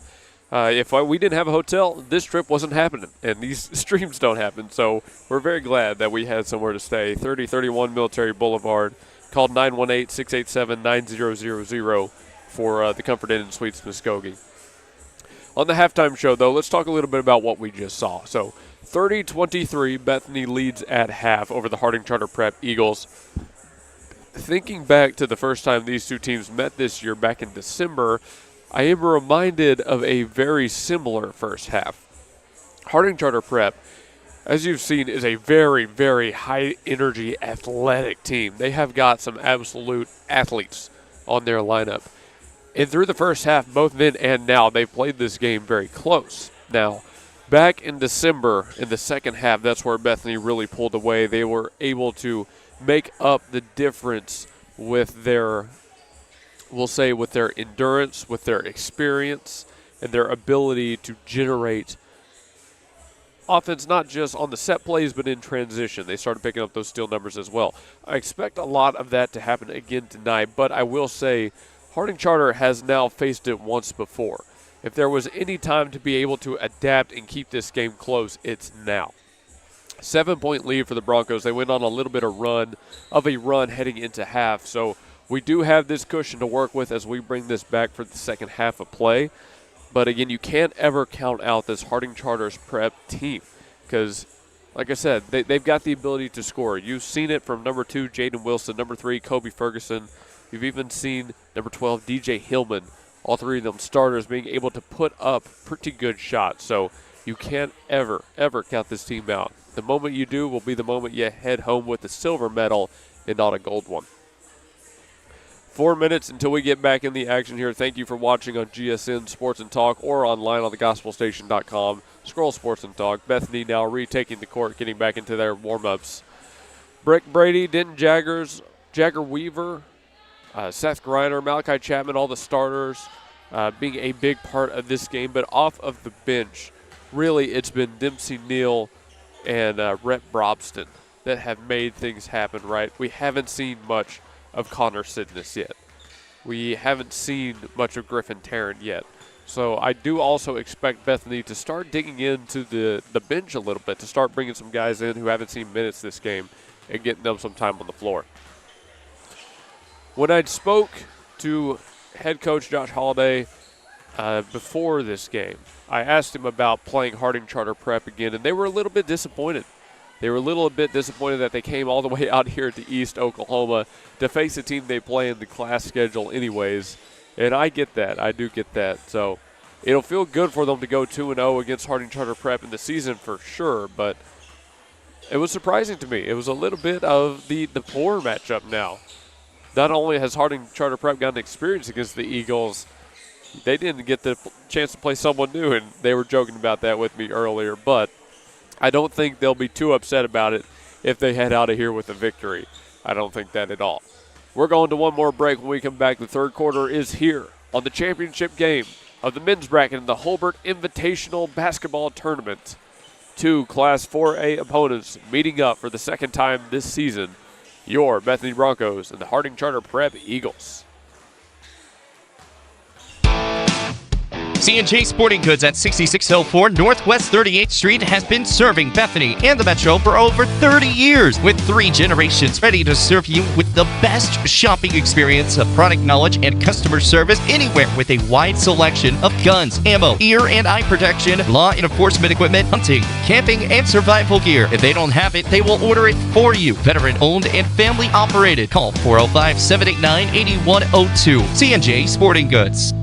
If we didn't have a hotel, this trip wasn't happening, and these streams don't happen. So we're very glad that we had somewhere to stay. 3031 Military Boulevard. Call 918-687-9000 for the Comfort Inn and Suites Muskogee. On the halftime show, though, let's talk a little bit about what we just saw. So 30-23, Bethany leads at half over the Harding Charter Prep Eagles. Thinking back to the first time these two teams met this year back in December, I am reminded of a very similar first half. Harding Charter Prep, as you've seen, is a very, very high-energy athletic team. They have got some absolute athletes on their lineup. And through the first half, both then and now, they've played this game very close. Now, back in December, in the second half, that's where Bethany really pulled away. They were able to make up the difference with their, we'll say, with their endurance, with their experience, and their ability to generate offense, not just on the set plays, but in transition. They started picking up those steal numbers as well. I expect a lot of that to happen again tonight, but I will say Harding Charter has now faced it once before. If there was any time to be able to adapt and keep this game close, it's now. 7-point lead for the Broncos. They went on a little bit of a run heading into half, so we do have this cushion to work with as we bring this back for the second half of play. But again, you can't ever count out this Harding Charter's prep team because, like I said, they've got the ability to score. You've seen it from number 2, Jaden Wilson, number 3, Kobe Ferguson. You've even seen number 12, DJ Hillman, all three of them starters being able to put up pretty good shots. So you can't ever, ever count this team out. The moment you do will be the moment you head home with a silver medal and not a gold one. 4 minutes until we get back in the action here. Thank you for watching on GSN Sports and Talk or online on thegospelstation.com. Scroll Sports and Talk. Bethany now retaking the court, getting back into their warm-ups. Brick Brady, Denton Jaggers, Jagger Weaver, Seth Griner, Malachi Chapman, all the starters being a big part of this game. But off of the bench, really it's been Dempsey Neal and Rhett Brobston that have made things happen, right? We haven't seen much of Connor Sidness yet. We haven't seen much of Griffin Tarrant yet. So I do also expect Bethany to start digging into the bench a little bit, to start bringing some guys in who haven't seen minutes this game and getting them some time on the floor. When I spoke to head coach Josh Holliday before this game, I asked him about playing Harding Charter Prep again, and they were a little bit disappointed. They were a little bit disappointed that they came all the way out here to East Oklahoma to face a team they play in the class schedule anyways. And I get that. I do get that. So it'll feel good for them to go 2-0 against Harding Charter Prep in the season for sure. But it was surprising to me. It was a little bit of the poor matchup now. Not only has Harding Charter Prep gotten experience against the Eagles, they didn't get the chance to play someone new, and they were joking about that with me earlier. But I don't think they'll be too upset about it if they head out of here with a victory. I don't think that at all. We're going to one more break. When we come back, the third quarter is here on the championship game of the men's bracket in the Hulbert Invitational Basketball Tournament. Two Class 4A opponents meeting up for the second time this season. Your Bethany Broncos and the Harding Charter Prep Eagles. C&J Sporting Goods at 6604 Northwest 38th Street has been serving Bethany and the Metro for over 30 years, with 3 generations ready to serve you with the best shopping experience of product knowledge and customer service anywhere, with a wide selection of guns, ammo, ear and eye protection, law enforcement equipment, hunting, camping, and survival gear. If they don't have it, they will order it for you. Veteran owned and family operated. Call 405-789-8102. C&J Sporting Goods.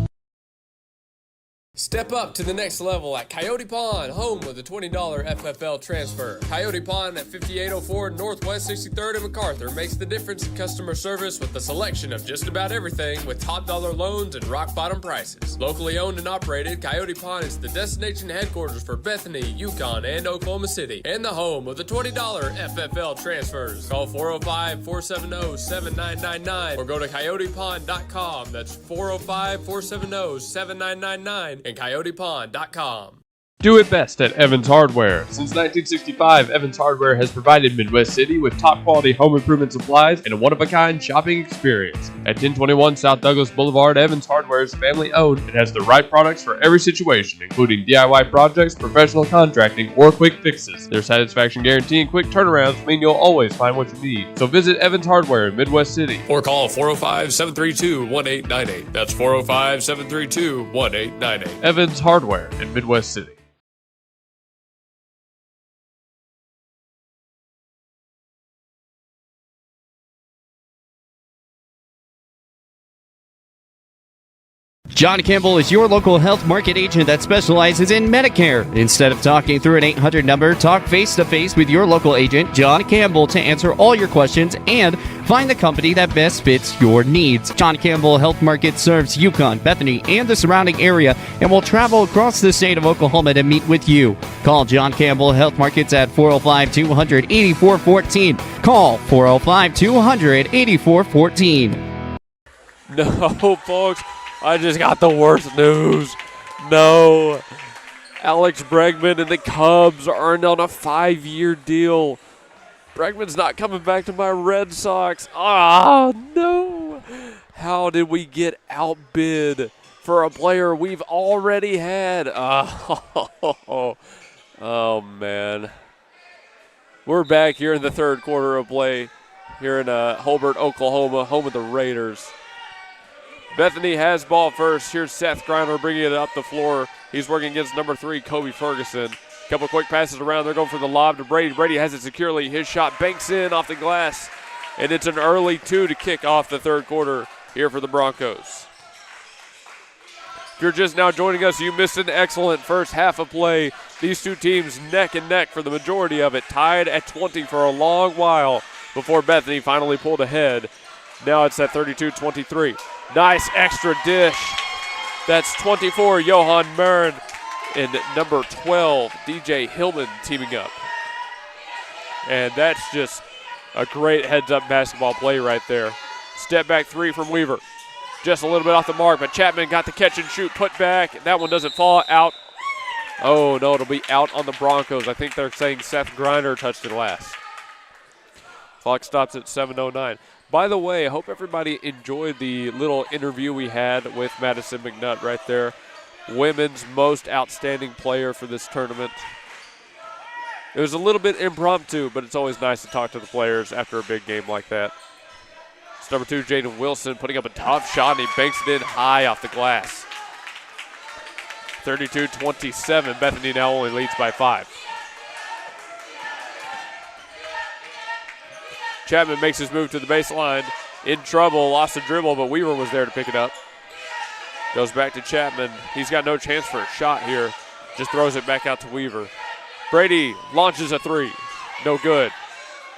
Step up to the next level at Coyote Pond, home of the $20 FFL transfer. Coyote Pond at 5804 Northwest 63rd and MacArthur makes the difference in customer service with the selection of just about everything, with top dollar loans and rock bottom prices. Locally owned and operated, Coyote Pond is the destination headquarters for Bethany, Yukon, and Oklahoma City, and the home of the $20 FFL transfers. Call 405-470-7999 or go to coyotepond.com. That's 405-470-7999 and coyotepond.com. Do it best at Evans Hardware. Since 1965, Evans Hardware has provided Midwest City with top-quality home improvement supplies and a one-of-a-kind shopping experience. At 1021 South Douglas Boulevard, Evans Hardware is family-owned and has the right products for every situation, including DIY projects, professional contracting, or quick fixes. Their satisfaction guarantee and quick turnarounds mean you'll always find what you need. So visit Evans Hardware in Midwest City. Or call 405-732-1898. That's 405-732-1898. Evans Hardware in Midwest City. John Campbell is your local health market agent that specializes in Medicare. Instead of talking through an 800 number, talk face-to-face with your local agent, John Campbell, to answer all your questions and find the company that best fits your needs. John Campbell Health Market serves Yukon, Bethany, and the surrounding area and will travel across the state of Oklahoma to meet with you. Call John Campbell Health Markets at 405-200-8414. Call 405-200-8414. No, folks. I just got the worst news. No. Alex Bregman and the Cubs are on a 5-year deal. Bregman's not coming back to my Red Sox. Ah, no. How did we get outbid for a player we've already had? Oh, man. We're back here in the third quarter of play here in Hulbert, Oklahoma, home of the Raiders. Bethany has ball first. Here's Seth Griner bringing it up the floor. He's working against number 3, Kobe Ferguson. Couple quick passes around. They're going for the lob to Brady. Brady has it securely. His shot banks in off the glass, and it's an early 2 to kick off the third quarter here for the Broncos. If you're just now joining us, you missed an excellent first half of play. These two teams neck and neck for the majority of it, tied at 20 for a long while before Bethany finally pulled ahead. Now it's at 32-23. Nice extra dish. That's 24, Johan Mern, and number 12, DJ Hillman teaming up. And that's just a great heads-up basketball play right there. Step back 3 from Weaver. Just a little bit off the mark, but Chapman got the catch and shoot, put back. That one doesn't fall out. Oh, no, it'll be out on the Broncos. I think they're saying Seth Griner touched it last. Clock stops at 7:09. By the way, I hope everybody enjoyed the little interview we had with Madison McNutt right there. Women's most outstanding player for this tournament. It was a little bit impromptu, but it's always nice to talk to the players after a big game like that. It's number 2, Jaden Wilson, putting up a tough shot, and he banks it in high off the glass. 32-27, Bethany now only leads by 5. Chapman makes his move to the baseline. In trouble, lost the dribble, but Weaver was there to pick it up. Goes back to Chapman. He's got no chance for a shot here. Just throws it back out to Weaver. Brady launches a 3. No good.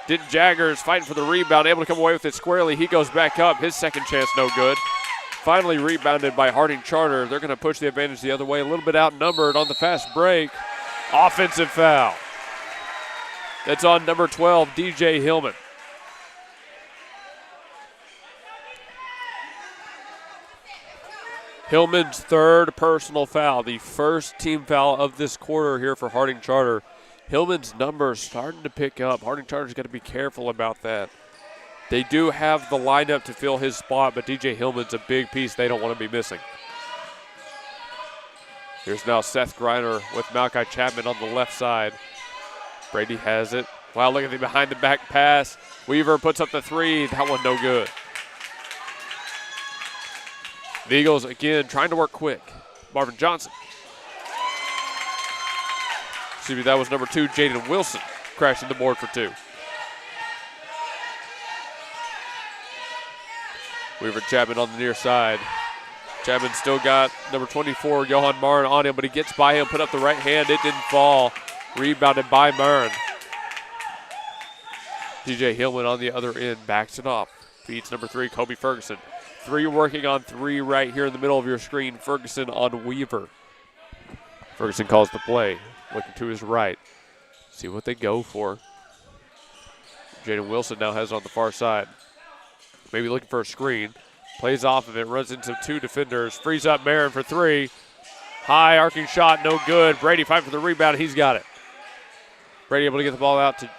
Denton Jaggers fighting for the rebound, able to come away with it squarely. He goes back up. His second chance, no good. Finally rebounded by Harding Charter. They're going to push the advantage the other way. A little bit outnumbered on the fast break. Offensive foul. That's on number 12, DJ Hillman. Hillman's third personal foul, the first team foul of this quarter here for Harding Charter. Hillman's numbers starting to pick up. Harding Charter's got to be careful about that. They do have the lineup to fill his spot, but DJ Hillman's a big piece they don't want to be missing. Here's now Seth Griner with Malachi Chapman on the left side. Brady has it. Wow, look at the behind-the-back pass. Weaver puts up the three. That one no good. The Eagles, again, trying to work quick. Marvin Johnson. Excuse me, that was number 2, Jaden Wilson, crashing the board for 2. Weaver Chapman on the near side. Chapman still got number 24, Johan Marin, on him, but he gets by him, put up the right hand. It didn't fall. Rebounded by Marin. DJ Hillman on the other end backs it off. Feeds number 3, Kobe Ferguson. 3 working on 3 right here in the middle of your screen. Ferguson on Weaver. Ferguson calls the play. Looking to his right. See what they go for. Jaden Wilson now has it on the far side. Maybe looking for a screen. Plays off of it, runs into 2 defenders. Frees up Marin for 3. High arcing shot, no good. Brady fighting for the rebound. He's got it. Brady able to get the ball out to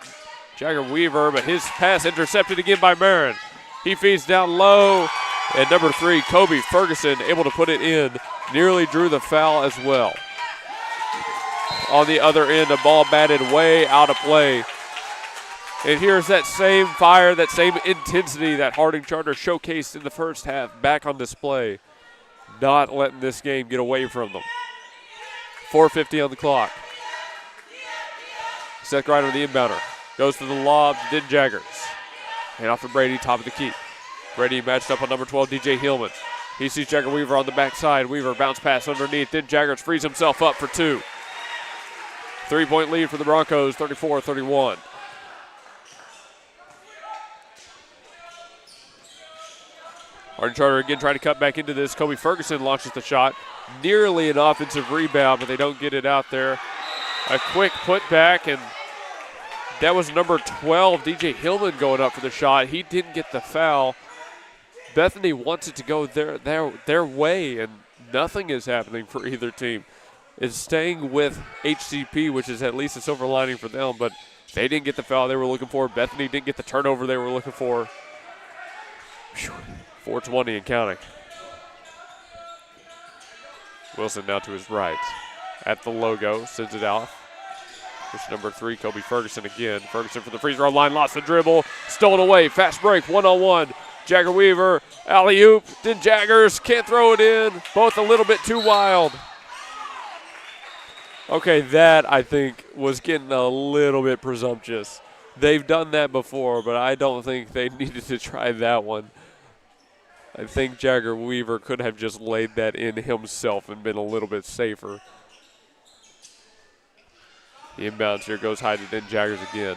Jagger Weaver, but his pass intercepted again by Marin. He feeds down low, and number 3, Kobe Ferguson, able to put it in. Nearly drew the foul as well. On the other end, a ball batted way out of play. And here's that same fire, that same intensity that Harding Charter showcased in the first half back on display. Not letting this game get away from them. 4:50 on the clock. Seth Griner, the inbounder. Goes for the lob to Den Jaggers. Hand off to Brady, top of the key. Brady matched up on number 12, DJ Hillman. He sees Jagger Weaver on the backside. Weaver bounce pass underneath. Den Jaggers frees himself up for 2. 3-point lead for the Broncos, 34-31. Harding Charter again trying to cut back into this. Kobe Ferguson launches the shot. Nearly an offensive rebound, but they don't get it out there. A quick putback, and that was number 12, DJ Hillman, going up for the shot. He didn't get the foul. Bethany wants it to go their way, and nothing is happening for either team. It's staying with HCP, which is at least a silver lining for them, but they didn't get the foul they were looking for. Bethany didn't get the turnover they were looking for. 4:20 and counting. Wilson now to his right. At the logo, sends it out. Here's number 3, Kobe Ferguson again. Ferguson for the free throw line, lost the dribble, stolen away. Fast break, 1-on-1. Jagger Weaver, alley-oop. Den Jaggers can't throw it in. Both a little bit too wild. Okay, that I think was getting a little bit presumptuous. They've done that before, but I don't think they needed to try that one. I think Jagger Weaver could have just laid that in himself and been a little bit safer. The inbounds here goes high to Den Jaggers again.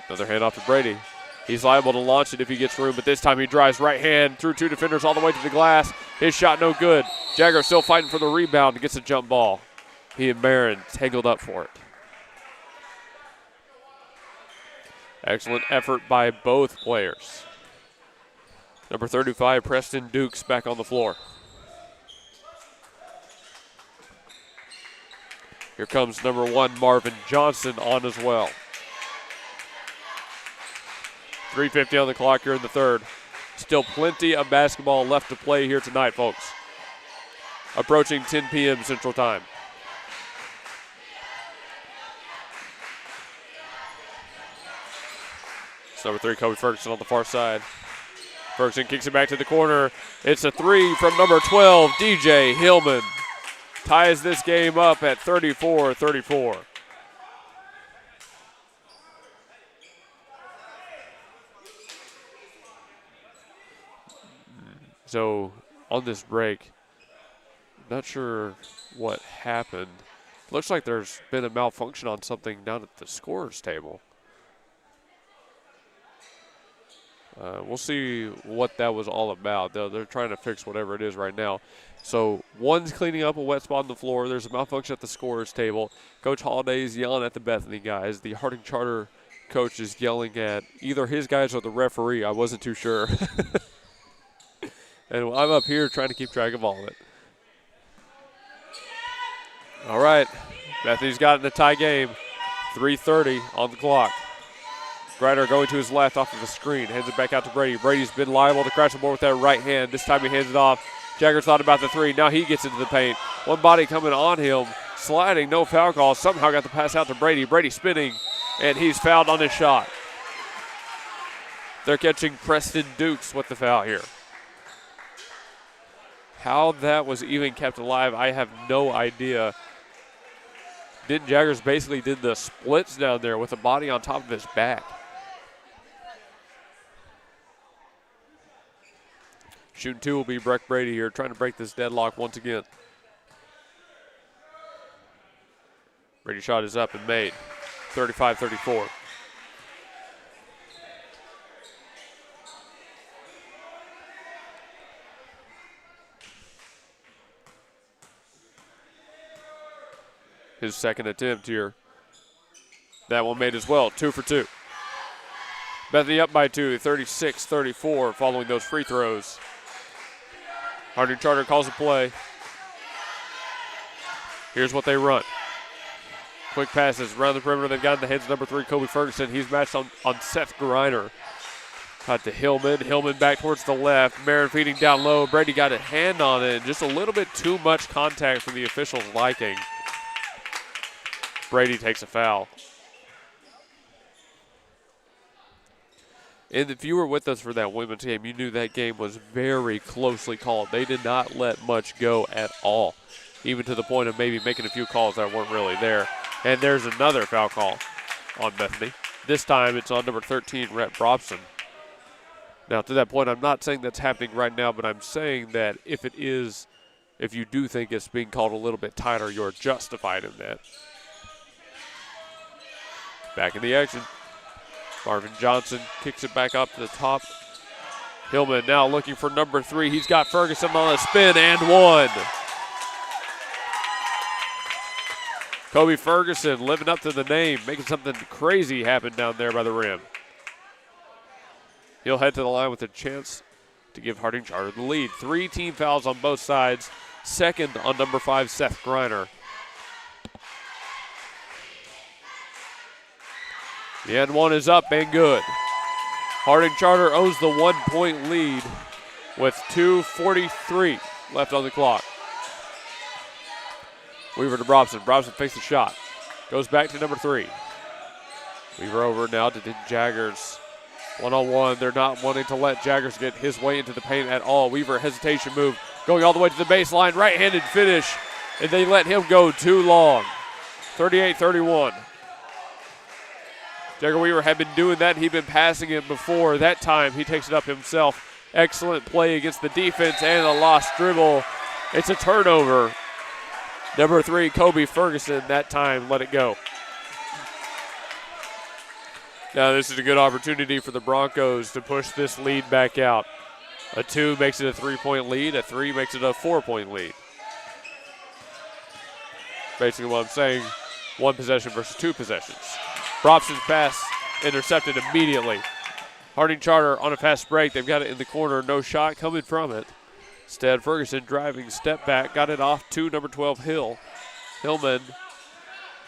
Another handoff to Brady. He's liable to launch it if he gets room, but this time he drives right hand through 2 defenders all the way to the glass. His shot no good. Jagger still fighting for the rebound and gets a jump ball. He and Marin tangled up for it. Excellent effort by both players. Number 35, Preston Dukes, back on the floor. Here comes number 1, Marvin Johnson, on as well. 3:50 on the clock here in the third. Still plenty of basketball left to play here tonight, folks. Approaching 10 p.m. Central Time. It's number 3, Kobe Ferguson on the far side. Ferguson kicks it back to the corner. It's a 3 from number 12, DJ Hillman. Ties this game up at 34-34. So on this break, not sure what happened. Looks like there's been a malfunction on something down at the scorer's table. We'll see what that was all about. They're trying to fix whatever it is right now. So one's cleaning up a wet spot on the floor. There's a malfunction at the scorer's table. Coach Holiday is yelling at the Bethany guys. The Harding Charter coach is yelling at either his guys or the referee. I wasn't too sure. And I'm up here trying to keep track of all of it. All right. Bethany's got it in a tie game. 3:30 on the clock. Griner going to his left off of the screen. Hands it back out to Brady. Brady's been liable to crash the board with that right hand. This time he hands it off Jagger thought about the three. Now he gets into the paint. One body coming on him, sliding, no foul call. Somehow got the pass out to Brady. Brady spinning, and he's fouled on his shot. They're catching Preston Dukes with the foul here. How that was even kept alive, I have no idea. Denton Jaggers basically did the splits down there with a body on top of his back. Shooting two will be Breck Brady here, trying to break this deadlock once again. Brady shot is up and made. 35-34. His second attempt here. That one made as well, 2 for 2. Bethany up by 2, 36-34 following those free throws. Harding Charter calls a play. Here's what they run. Quick passes around the perimeter. They've got in the hands of number 3, Kobe Ferguson. He's matched on Seth Griner. Got to Hillman. Hillman back towards the left. Marin feeding down low. Brady got a hand on it. Just a little bit too much contact for the officials' liking. Brady takes a foul. And if you were with us for that women's game, you knew that game was very closely called. They did not let much go at all, even to the point of maybe making a few calls that weren't really there. And there's another foul call on Bethany. This time it's on number 13, Rhett Brobson. Now, to that point, I'm not saying that's happening right now, but I'm saying that if you do think it's being called a little bit tighter, you're justified in that. Back in the action. Marvin Johnson kicks it back up to the top. Hillman now looking for number 3. He's got Ferguson on a spin and one. Kobe Ferguson living up to the name, making something crazy happen down there by the rim. He'll head to the line with a chance to give Harding Charter the lead. 3 team fouls on both sides. Second on number 5, Seth Griner. The end one is up and good. Harding Charter owns the 1-point lead with 2:43 left on the clock. Weaver to Brobson. Brobson fakes the shot. Goes back to number 3. Weaver over now to Jaggers. One-on-one. They're not wanting to let Jaggers get his way into the paint at all. Weaver, hesitation move. Going all the way to the baseline. Right-handed finish. And they let him go too long. 38-31. Jagger Weaver had been doing that. He'd been passing it before. That time he takes it up himself. Excellent play against the defense and a lost dribble. It's a turnover. Number 3, Kobe Ferguson, that time let it go. Now this is a good opportunity for the Broncos to push this lead back out. A 2 makes it a 3-point lead. A 3 makes it a 4-point lead. Basically what I'm saying, 1 possession versus 2 possessions. Brobson's pass intercepted immediately. Harding Charter on a fast break. They've got it in the corner. No shot coming from it. Instead, Ferguson driving, step back, got it off to number 12, Hill. Hillman,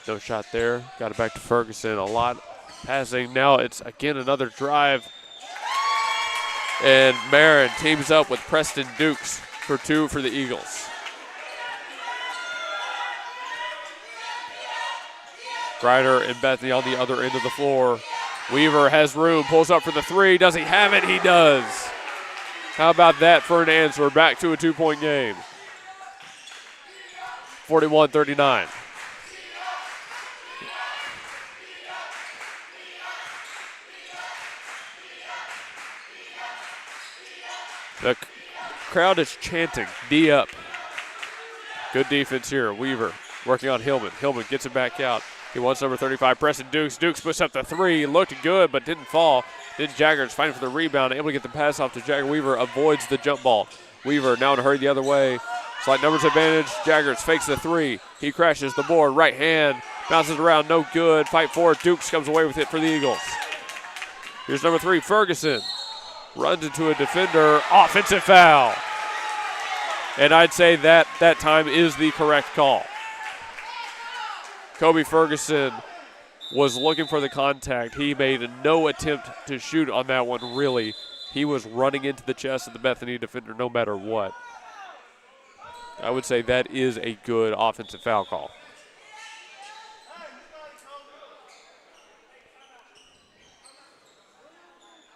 no shot there. Got it back to Ferguson. A lot passing. Now it's again another drive. And Marin teams up with Preston Dukes for 2 for the Eagles. Griner and Bethany on the other end of the floor. Weaver has room, pulls up for the 3. Does he have it? He does. How about that for an answer? Back to a 2-point game. 41-39. The crowd is chanting, D up. Good defense here. Weaver working on Hillman. Hillman gets it back out. He wants number 35, Preston Dukes. Dukes puts up the 3. Looked good, but didn't fall. Then Jaggers fighting for the rebound, able to get the pass off to Jagger. Weaver avoids the jump ball. Weaver now in a hurry the other way. Slight numbers advantage. Jaggers fakes the 3. He crashes the board. Right hand. Bounces around. No good. Fight for it. Dukes comes away with it for the Eagles. Here's number 3, Ferguson. Runs into a defender. Offensive foul. And I'd say that time is the correct call. Kobe Ferguson was looking for the contact. He made no attempt to shoot on that one, really. He was running into the chest of the Bethany defender no matter what. I would say that is a good offensive foul call.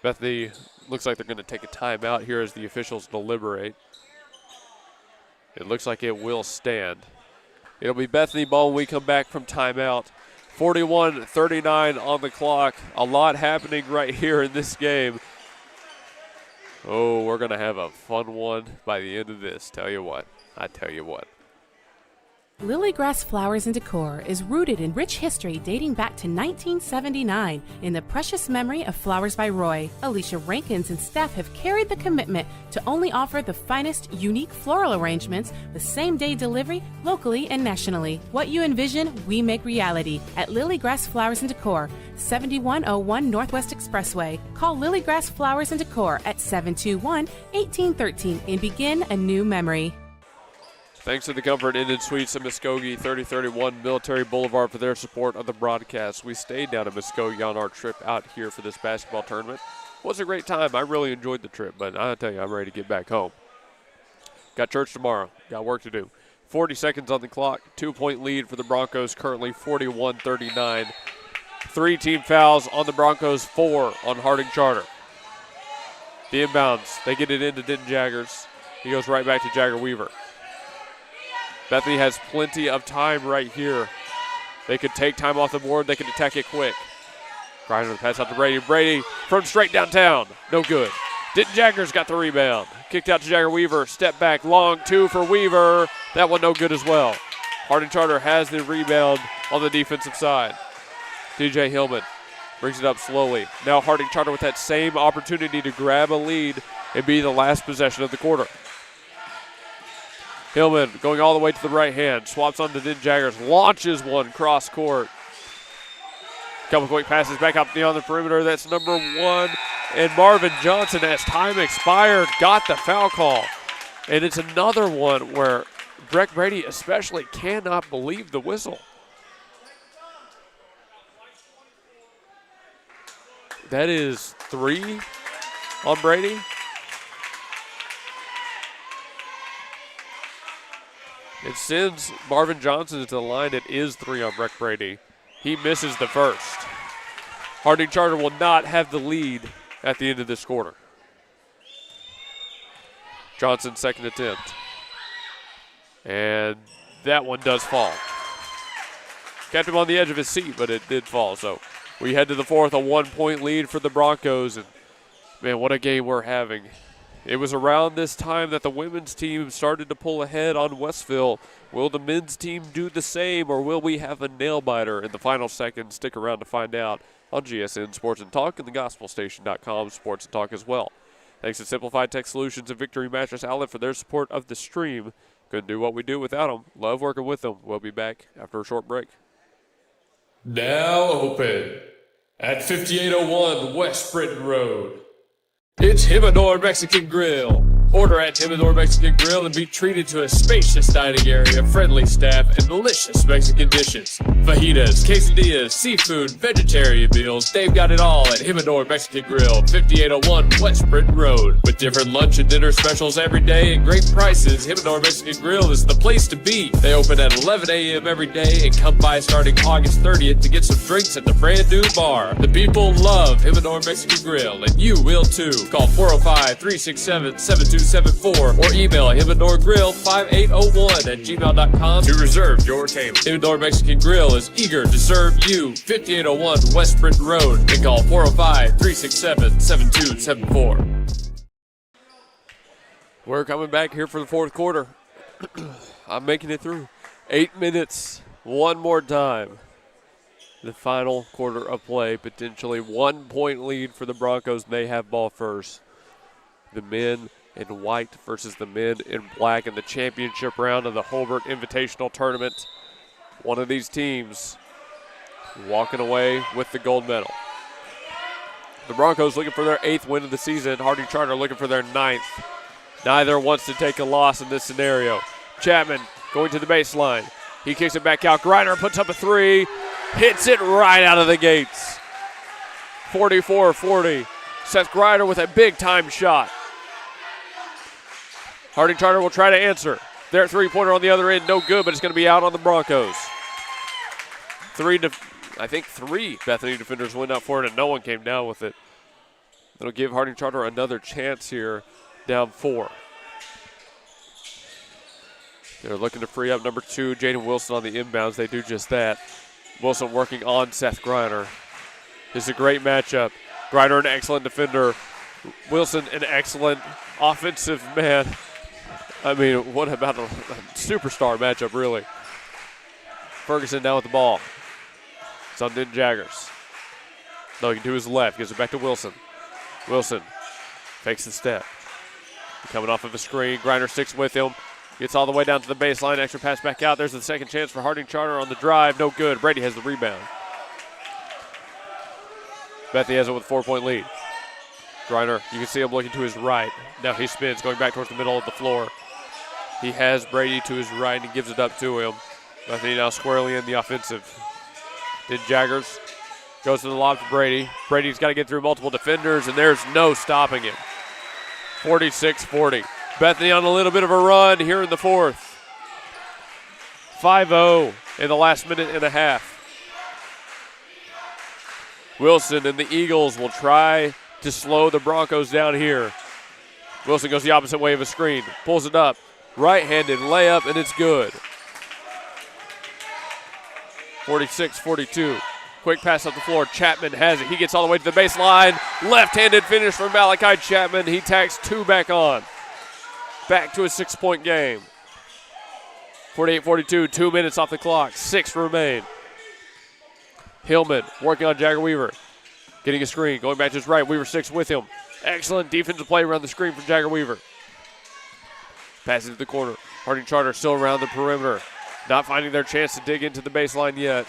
Bethany looks like they're going to take a timeout here as the officials deliberate. It looks like it will stand. It'll be Bethany ball when we come back from timeout. 41-39 on the clock. A lot happening right here in this game. Oh, we're going to have a fun one by the end of this. Tell you what. I tell you what. Lilygrass Flowers and Decor is rooted in rich history dating back to 1979 in the precious memory of Flowers by Roy. Alicia Rankins and staff have carried the commitment to only offer the finest, unique floral arrangements with same-day delivery locally and nationally. What you envision, we make reality at Lilygrass Flowers and Decor, 7101 Northwest Expressway. Call Lilygrass Flowers and Decor at 721-1813 and begin a new memory. Thanks to the Comfort Inn and Suites at Muskogee, 3031 Military Boulevard for their support of the broadcast. We stayed down at Muskogee on our trip out here for this basketball tournament. It was a great time. I really enjoyed the trip, but I'll tell you, I'm ready to get back home. Got church tomorrow. Got work to do. 40 seconds on the clock. 2-point lead for the Broncos, currently 41-39. 3 team fouls on the Broncos, 4 on Harding Charter. The inbounds. They get it into Denton Jaggers. He goes right back to Jagger Weaver. Bethany has plenty of time right here. They could take time off the board. They could attack it quick. Grinder pass out to Brady. Brady from straight downtown. No good. Denton Jaggers got the rebound. Kicked out to Jagger Weaver. Step back long 2 for Weaver. That one no good as well. Harding Charter has the rebound on the defensive side. DJ Hillman brings it up slowly. Now Harding Charter with that same opportunity to grab a lead and be the last possession of the quarter. Hillman going all the way to the right hand. Swaps on to Denton Jaggers. Launches one cross court. Couple quick passes back up beyond the perimeter. That's number 1. And Marvin Johnson, as time expired, got the foul call. And it's another one where Breck Brady especially cannot believe the whistle. That is 3 on Brady. It sends Marvin Johnson to the line. It is 3 on Breck Brady. He misses the first. Harding Charter will not have the lead at the end of this quarter. Johnson's second attempt. And that one does fall. Kept him on the edge of his seat, but it did fall. So we head to the fourth, a 1-point lead for the Broncos. And man, what a game we're having. It was around this time that the women's team started to pull ahead on Westville. Will the men's team do the same, or will we have a nail-biter in the final seconds? Stick around to find out on GSN Sports and Talk and the GospelStation.com Sports and Talk as well. Thanks to Simplified Tech Solutions and Victory Mattress Outlet for their support of the stream. Couldn't do what we do without them. Love working with them. We'll be back after a short break. Now open at 5801 West Britain Road. It's Himador Mexican Grill. Order at Himador Mexican Grill and be treated to a spacious dining area, friendly staff, and delicious Mexican dishes. Fajitas, quesadillas, seafood, vegetarian meals, they've got it all at Himador Mexican Grill, 5801 West Britain Road. With different lunch and dinner specials every day and great prices, Himador Mexican Grill is the place to be. They open at 11 a.m. every day and come by starting August 30th to get some drinks at the brand new bar. The people love Himador Mexican Grill, and you will too. Call 405-367-7274 or email HimadorGrill5801@gmail.com to reserve your table. Himador Mexican Grill is eager to serve you. 5801 West Britain Road and call 405-367-7274. We're coming back here for the fourth quarter. I'm making it through. 8 minutes, one more time. The final quarter of play, potentially 1-point lead for the Broncos. They have ball first. The men in white versus the men in black in the championship round of the Hulbert Invitational Tournament. One of these teams walking away with the gold medal. The Broncos looking for their 8th win of the season. Harding Charter looking for their 9th. Neither wants to take a loss in this scenario. Chapman going to the baseline. He kicks it back out. Griner puts up a 3. Hits it right out of the gates. 44-40. Seth Griner with a big-time shot. Harding Charter will try to answer. Their three-pointer on the other end, no good, but it's going to be out on the Broncos. Three Bethany defenders went up for it, and no one came down with it. It'll give Harding Charter another chance here, down 4. They're looking to free up number 2, Jaden Wilson, on the inbounds. They do just that. Wilson working on Seth Griner. This is a great matchup. Griner, an excellent defender. Wilson, an excellent offensive man. I mean, what about a superstar matchup, really? Ferguson now with the ball. It's on Denton Jaggers. No, he can do his left. Gives it back to Wilson. Wilson fakes the step. Coming off of a screen. Griner sticks with him. Gets all the way down to the baseline. Extra pass back out. There's the second chance for Harding Charter on the drive. No good. Brady has the rebound. Bethany has it with a 4-point lead. Griner, you can see him looking to his right. Now he spins, going back towards the middle of the floor. He has Brady to his right, and he gives it up to him. Bethany now squarely in the offensive. Then Jaggers goes to the lob to Brady. Brady's got to get through multiple defenders, and there's no stopping him. 46-40. Bethany on a little bit of a run here in the fourth. 5-0 in the last minute and a half. Wilson and the Eagles will try to slow the Broncos down here. Wilson goes the opposite way of a screen. Pulls it up. Right-handed layup, and it's good. 46-42. Quick pass up the floor. Chapman has it. He gets all the way to the baseline. Left-handed finish from Malachi Chapman. He tacks 2 back on. Back to a 6-point game. 48-42, 2 minutes off the clock. 6 remain. Hillman working on Jagger Weaver. Getting a screen, going back to his right. Weaver 6 with him. Excellent defensive play around the screen from Jagger Weaver. Passes to the corner. Harding Charter still around the perimeter. Not finding their chance to dig into the baseline yet.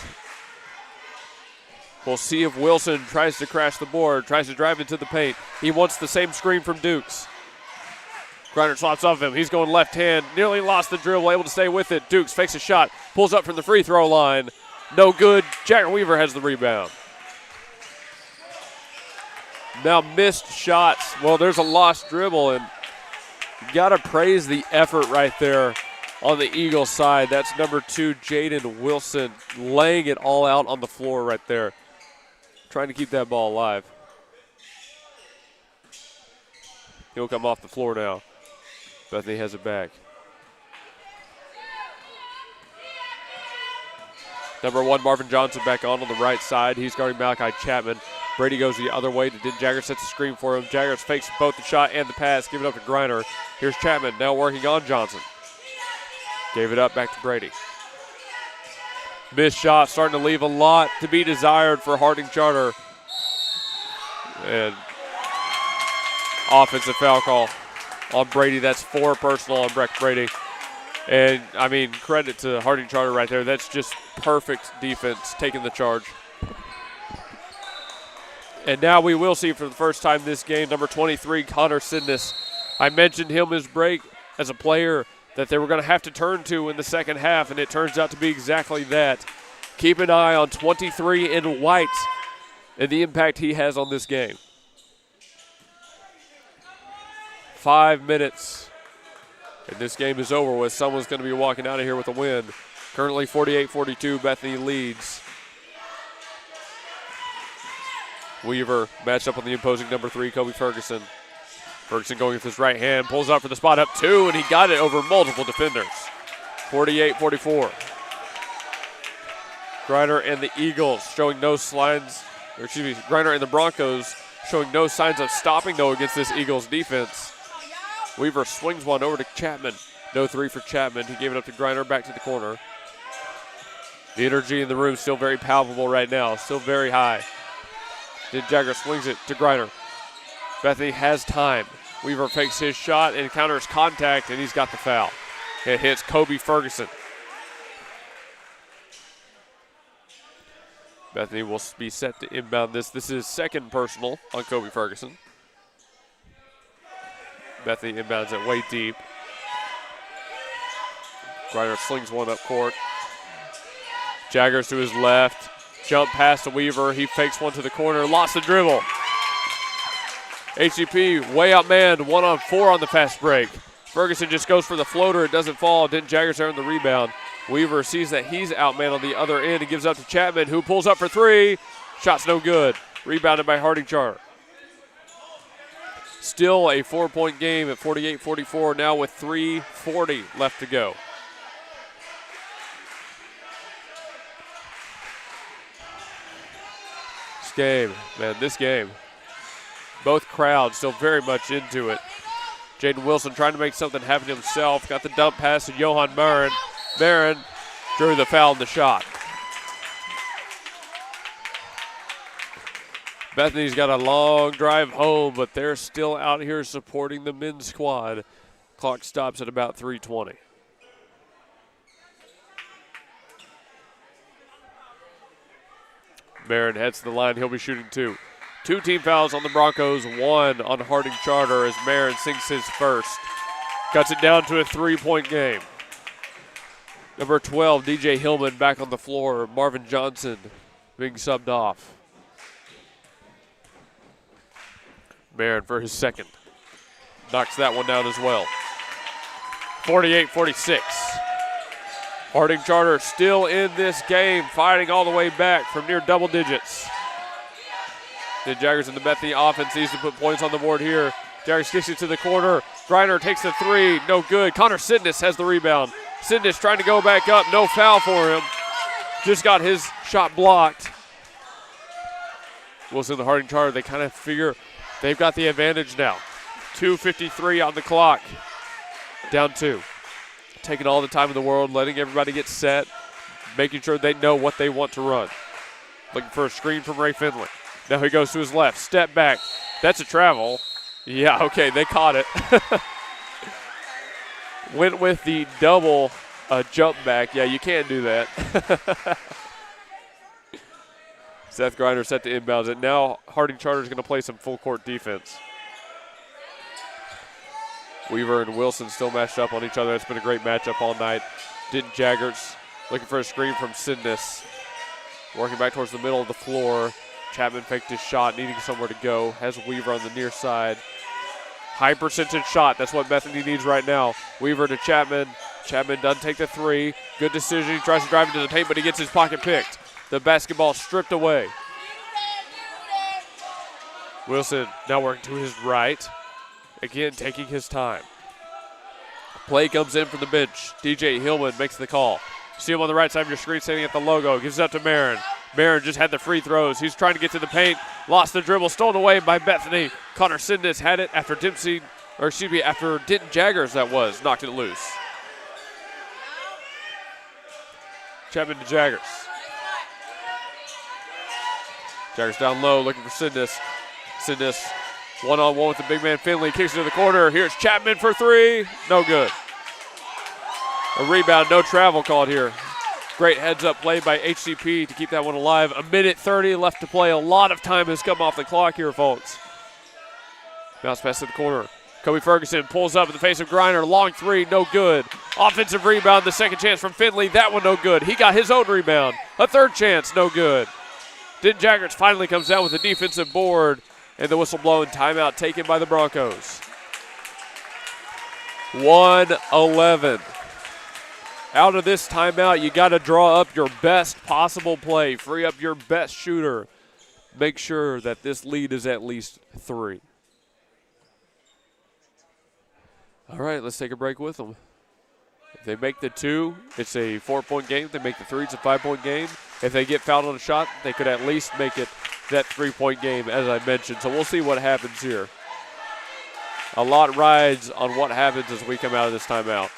We'll see if Wilson tries to crash the board, tries to drive into the paint. He wants the same screen from Dukes. Griner slops off him. He's going left hand. Nearly lost the dribble, able to stay with it. Dukes fakes a shot. Pulls up from the free throw line. No good. Jagger Weaver has the rebound. Now missed shots. Well, there's a lost dribble, and you got to praise the effort right there on the Eagles side. That's number 2, Jaden Wilson, laying it all out on the floor right there. Trying to keep that ball alive. He'll come off the floor now. Bethany has it back. Number 1, Marvin Johnson back on the right side. He's guarding Malachi Chapman. Brady goes the other way. Jaggers sets the screen for him. Jaggers fakes both the shot and the pass. Give it up to Griner. Here's Chapman now working on Johnson. Gave it up back to Brady. Missed shot, starting to leave a lot to be desired for Harding Charter. And offensive foul call on Brady. That's 4 personal on Breck Brady. And, I mean, credit to Harding Charter right there. That's just perfect defense, taking the charge. And now we will see for the first time this game, number 23, Connor Sidness. I mentioned him as break as a player that they were going to have to turn to in the second half, and it turns out to be exactly that. Keep an eye on 23 in white and the impact he has on this game. 5 minutes, and this game is over with. Someone's going to be walking out of here with a win. Currently 48-42, Bethany leads. Weaver matched up on the imposing number 3, Kobe Ferguson. Ferguson going with his right hand, pulls up for the spot up 2, and he got it over multiple defenders. 48-44. Griner and the Eagles showing no signs, or excuse me, Griner and the Broncos showing no signs of stopping, though, against this Eagles defense. Weaver swings one over to Chapman. No 3 for Chapman. He gave it up to Griner, back to the corner. The energy in the room still very palpable right now, still very high. Then Jagger swings it to Griner. Bethany has time. Weaver fakes his shot and counters contact, and he's got the foul. It hits Kobe Ferguson. Bethany will be set to inbound this. This is second personal on Kobe Ferguson. Bethany inbounds it way deep. Griner slings one up court. Jaggers to his left. Jump pass to Weaver. He fakes one to the corner. Lost the dribble. HCP way outmanned. 1-on-4 on the fast break. Ferguson just goes for the floater. It doesn't fall. Denton Jaggers there on the rebound. Weaver sees that he's outman on the other end and gives up to Chapman, who pulls up for three. Shot's no good. Rebounded by Harding Charter. Still a 4-point game at 48-44 now with 3:40 left to go. This game, both crowds still very much into it. Jaden Wilson trying to make something happen to himself. Got the dump pass to Johan Marin. Marin drew the foul in the shot. Bethany's got a long drive home, but they're still out here supporting the men's squad. Clock stops at about 3:20. Marin heads to the line. He'll be shooting two. 2 team fouls on the Broncos, 1 on Harding Charter as Marin sinks his first. Cuts it down to a 3-point game. Number 12, DJ Hillman back on the floor. Marvin Johnson being subbed off. Marin for his second. Knocks that one down as well. 48-46. Harding Charter still in this game, fighting all the way back from near double digits. The Jaggers and the Bethany offense needs to put points on the board here. Jaggers kicks it to the corner. Griner takes the three, no good. Connor Sidness has the rebound. Sidness trying to go back up, no foul for him. Just got his shot blocked. Wilson, the Harding Charter, they kind of figure they've got the advantage now. 2:53 on the clock. Down 2. Taking all the time in the world, letting everybody get set, making sure they know what they want to run. Looking for a screen from Ray Finley. Now he goes to his left, step back. That's a travel. Yeah, okay, they caught it. Went with the double jump back. Yeah, you can't do that. Seth Griner set to inbounds it. Now Harding Charter is going to play some full court defense. Weaver and Wilson still matched up on each other. It's been a great matchup all night. Denton Jaggers looking for a screen from Sidness. Working back towards the middle of the floor. Chapman faked his shot, needing somewhere to go. Has Weaver on the near side. High percentage shot. That's what Bethany needs right now. Weaver to Chapman. Chapman doesn't take the three. Good decision. He tries to drive into the paint, but he gets his pocket picked. The basketball stripped away. Wilson now working to his right. Again, taking his time. Play comes in from the bench. DJ Hillman makes the call. See him on the right side of your screen standing at the logo. Gives it up to Marin. Marin just had the free throws. He's trying to get to the paint. Lost the dribble. Stolen away by Bethany. Connor Sidness had it after after Denton Jaggers, that was. Knocked it loose. Chapman to Jaggers. Jaggers down low looking for Sidness. Sidness one-on-one with the big man Finley. Kicks it to the corner. Here's Chapman for three. No good. A rebound, no travel called here. Great heads-up play by HCP to keep that one alive. 1:30 left to play. A lot of time has come off the clock here, folks. Bounce pass to the corner. Kobe Ferguson pulls up in the face of Griner. Long three, no good. Offensive rebound, the second chance from Finley. That one no good. He got his own rebound. A third chance, no good. Denton Jaggers finally comes down with a defensive board. And the whistle blown, timeout taken by the Broncos. 1:11. Out of this timeout, you got to draw up your best possible play. Free up your best shooter. Make sure that this lead is at least 3. All right, let's take a break with them. If they make the 2, it's a 4-point game. If they make the 3, it's a 5-point game. If they get fouled on a shot, they could at least make it that 3-point game, as I mentioned. So we'll see what happens here. A lot rides on what happens as we come out of this timeout.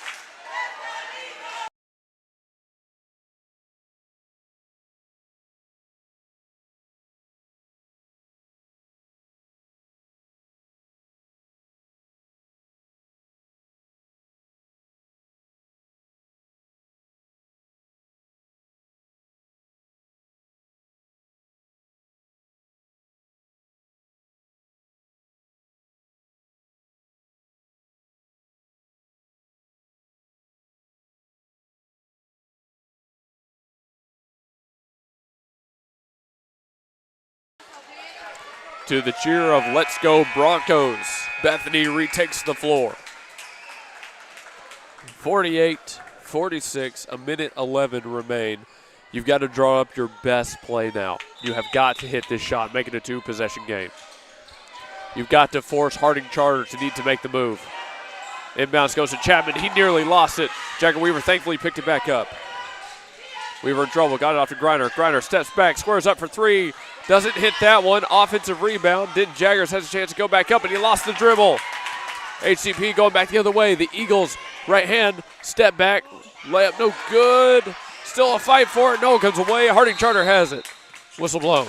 To the cheer of Let's Go Broncos, Bethany retakes the floor. 48-46, a minute 11 remain. You've got to draw up your best play now. You have got to hit this shot, make it a two-possession game. You've got to force Harding Charter to need to make the move. Inbounds goes to Chapman. He nearly lost it. Jagger Weaver thankfully picked it back up. Weaver in trouble, got it off to Griner. Griner steps back, squares up for three. Doesn't hit that one. Offensive rebound. Jaggers has a chance to go back up, and he lost the dribble. HCP going back the other way. The Eagles, right hand, step back. Layup no good. Still a fight for it. No, it comes away. Harding Charter has it. Whistle blown.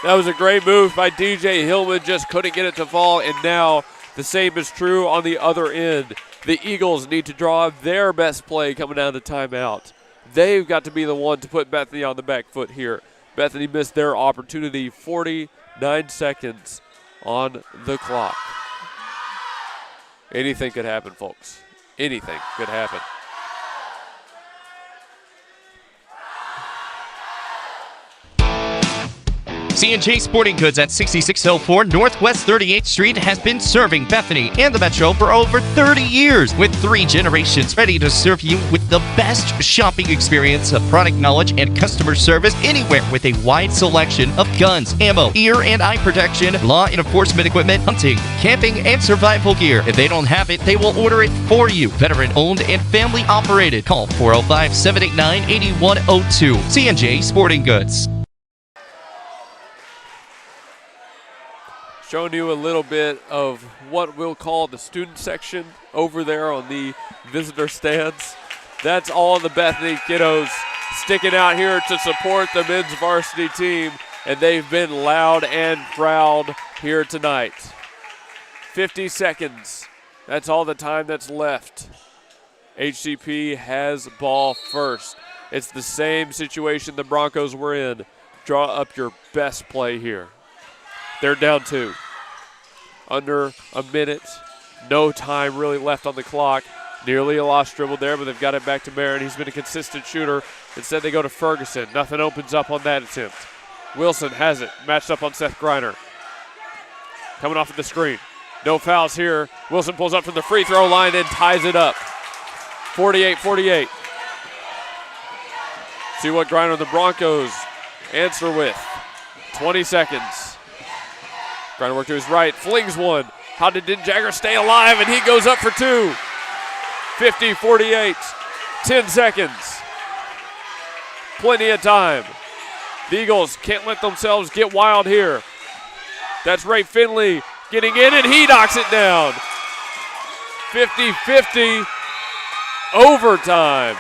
That was a great move by DJ Hillman. Just couldn't get it to fall, and now the same is true on the other end. The Eagles need to draw their best play coming out of the timeout. They've got to be the one to put Bethany on the back foot here. Bethany missed their opportunity. 49 seconds on the clock. Anything could happen, folks. Anything could happen. C&J Sporting Goods at 6604 Northwest 38th Street has been serving Bethany and the Metro for over 30 years, with 3 generations ready to serve you with the best shopping experience of product knowledge and customer service anywhere, with a wide selection of guns, ammo, ear and eye protection, law enforcement equipment, hunting, camping, and survival gear. If they don't have it, they will order it for you. Veteran owned and family operated. Call 405-789-8102. C&J Sporting Goods. Showing you a little bit of what we'll call the student section over there on the visitor stands. That's all the Bethany kiddos sticking out here to support the men's varsity team, and they've been loud and proud here tonight. 50 seconds. That's all the time that's left. HCP has ball first. It's the same situation the Broncos were in. Draw up your best play here. They're down 2. Under a minute. No time really left on the clock. Nearly a lost dribble there, but they've got it back to Barron. He's been a consistent shooter. Instead, they go to Ferguson. Nothing opens up on that attempt. Wilson has it. Matched up on Seth Griner. Coming off of the screen. No fouls here. Wilson pulls up from the free throw line and ties it up. 48-48. See what Griner and the Broncos answer with. 20 seconds. Griner work to his right, flings one. How did Jagger stay alive? And he goes up for 2. 50-48, 10 seconds. Plenty of time. The Eagles can't let themselves get wild here. That's Ray Finley getting in, and he knocks it down. 50-50, overtime.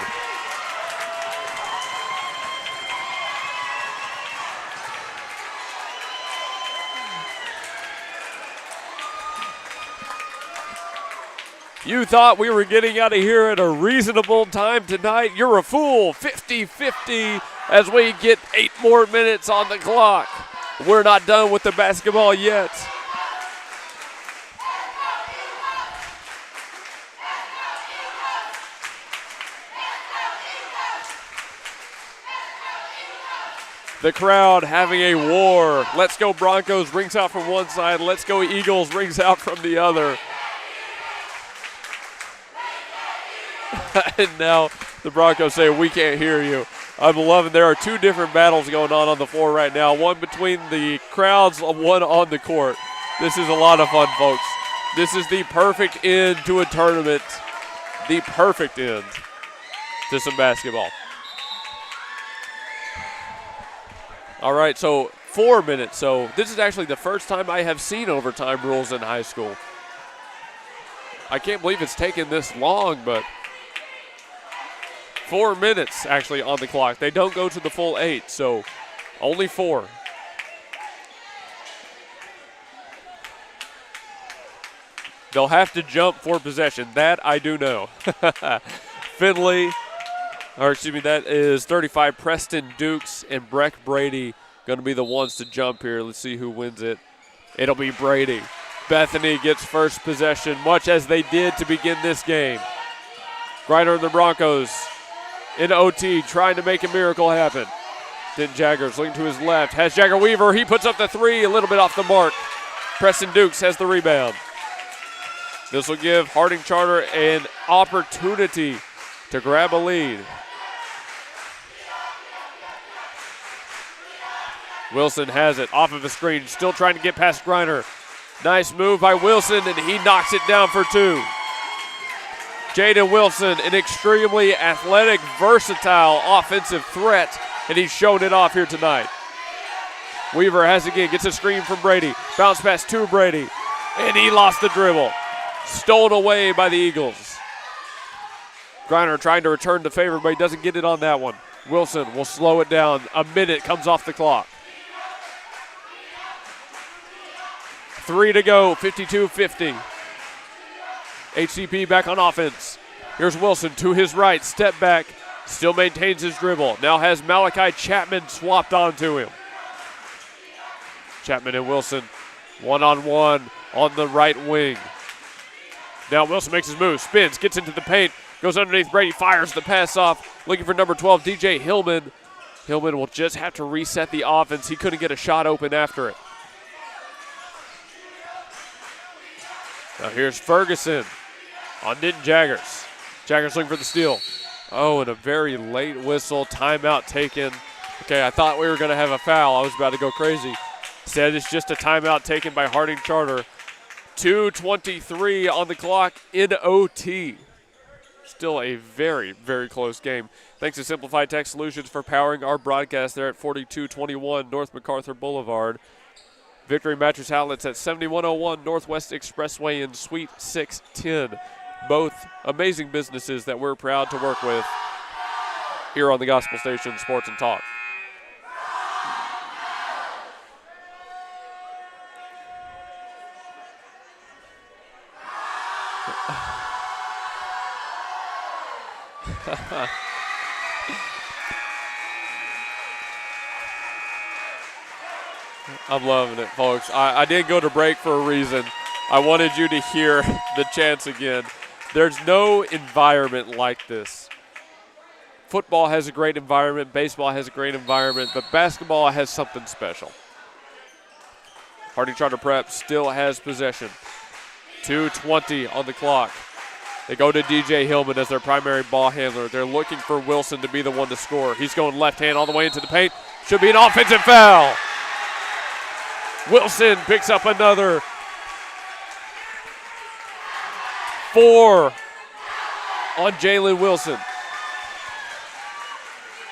You thought we were getting out of here at a reasonable time tonight? You're a fool. 50-50 as we get 8 more minutes on the clock. We're not done with the basketball yet. The crowd having a war. Let's go Broncos rings out from one side. Let's go Eagles rings out from the other. And now the Broncos say, we can't hear you. I'm loving there are 2 different battles going on the floor right now. One between the crowds, one on the court. This is a lot of fun, folks. This is the perfect end to a tournament. The perfect end to some basketball. All right, so 4 minutes. So this is actually the first time I have seen overtime rules in high school. I can't believe it's taken this long, but 4 minutes actually on the clock. They don't go to the full 8, so only 4. They'll have to jump for possession. That I do know. Finley, or excuse me, that is 35. Preston Dukes and Breck Brady going to be the ones to jump here. Let's see who wins it. It'll be Brady. Bethany gets first possession, much as they did to begin this game. Griner and the Broncos in OT trying to make a miracle happen. Then Jaggers looking to his left. Has Jagger Weaver. He puts up the 3, a little bit off the mark. Preston Dukes has the rebound. This will give Harding Charter an opportunity to grab a lead. Wilson has it off of a screen, still trying to get past Griner. Nice move by Wilson, and he knocks it down for two. Jaden Wilson, an extremely athletic, versatile offensive threat, and he's shown it off here tonight. Weaver has it again, gets a screen from Brady. Bounce pass to Brady, and he lost the dribble. Stolen away by the Eagles. Griner trying to return the favor, but he doesn't get it on that one. Wilson will slow it down. A minute comes off the clock. 3 to go, 52-50. HCP back on offense. Here's Wilson to his right, step back, still maintains his dribble. Now has Malachi Chapman swapped onto him. Chapman and Wilson one-on-one on the right wing. Now Wilson makes his move, spins, gets into the paint, goes underneath Brady, fires the pass off, looking for number 12, DJ Hillman. Hillman will just have to reset the offense. He couldn't get a shot open after it. Now here's Ferguson on Denton Jaggers. Jaggers looking for the steal. Oh, and a very late whistle, timeout taken. Okay, I thought we were going to have a foul. I was about to go crazy. Instead, it's just a timeout taken by Harding Charter. 2:23 on the clock in OT. Still a very, very close game. Thanks to Simplified Tech Solutions for powering our broadcast there at 4221 North MacArthur Boulevard. Victory Mattress Outlets at 7101 Northwest Expressway in Suite 610. Both amazing businesses that we're proud to work with here on the Gospel Station Sports and Talk. I'm loving it, folks. I did go to break for a reason. I wanted you to hear the chants again. There's no environment like this. Football has a great environment, baseball has a great environment, but basketball has something special. Harding Charter Prep still has possession. 2:20 on the clock. They go to DJ Hillman as their primary ball handler. They're looking for Wilson to be the one to score. He's going left hand all the way into the paint. Should be an offensive foul. Wilson picks up another 4 on Jalen Wilson.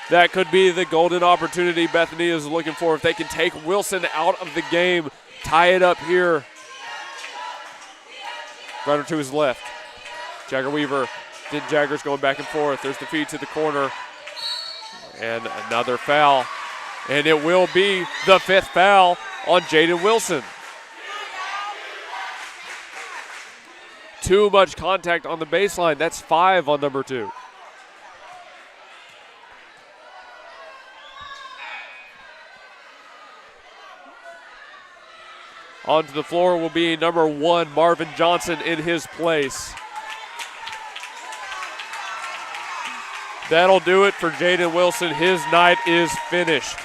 That could be the golden opportunity Bethany is looking for if they can take Wilson out of the game, tie it up here. Runner to his left. Jagger Weaver, then Jaggers going back and forth. There's the feed to the corner. And another foul. And it will be the 5th foul on Jaden Wilson. Too much contact on the baseline. That's 5 on number 2. Onto the floor will be number 1, Marvin Johnson, in his place. That'll do it for Jaden Wilson. His night is finished.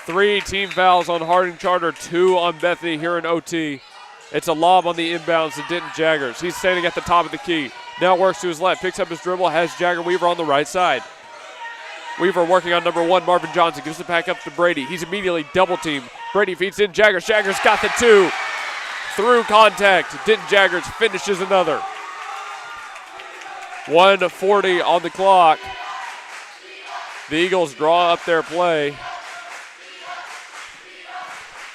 3 team fouls on Harding Charter, 2 on Bethany here in OT. It's a lob on the inbounds to Denton Jaggers. He's standing at the top of the key. Now works to his left, picks up his dribble, has Jagger Weaver on the right side. Weaver working on number 1, Marvin Johnson, gives it back up to Brady. He's immediately double-teamed. Brady feeds in Jaggers. Jaggers got the 2. Through contact, Denton Jaggers finishes another. 1:40 on the clock. The Eagles draw up their play.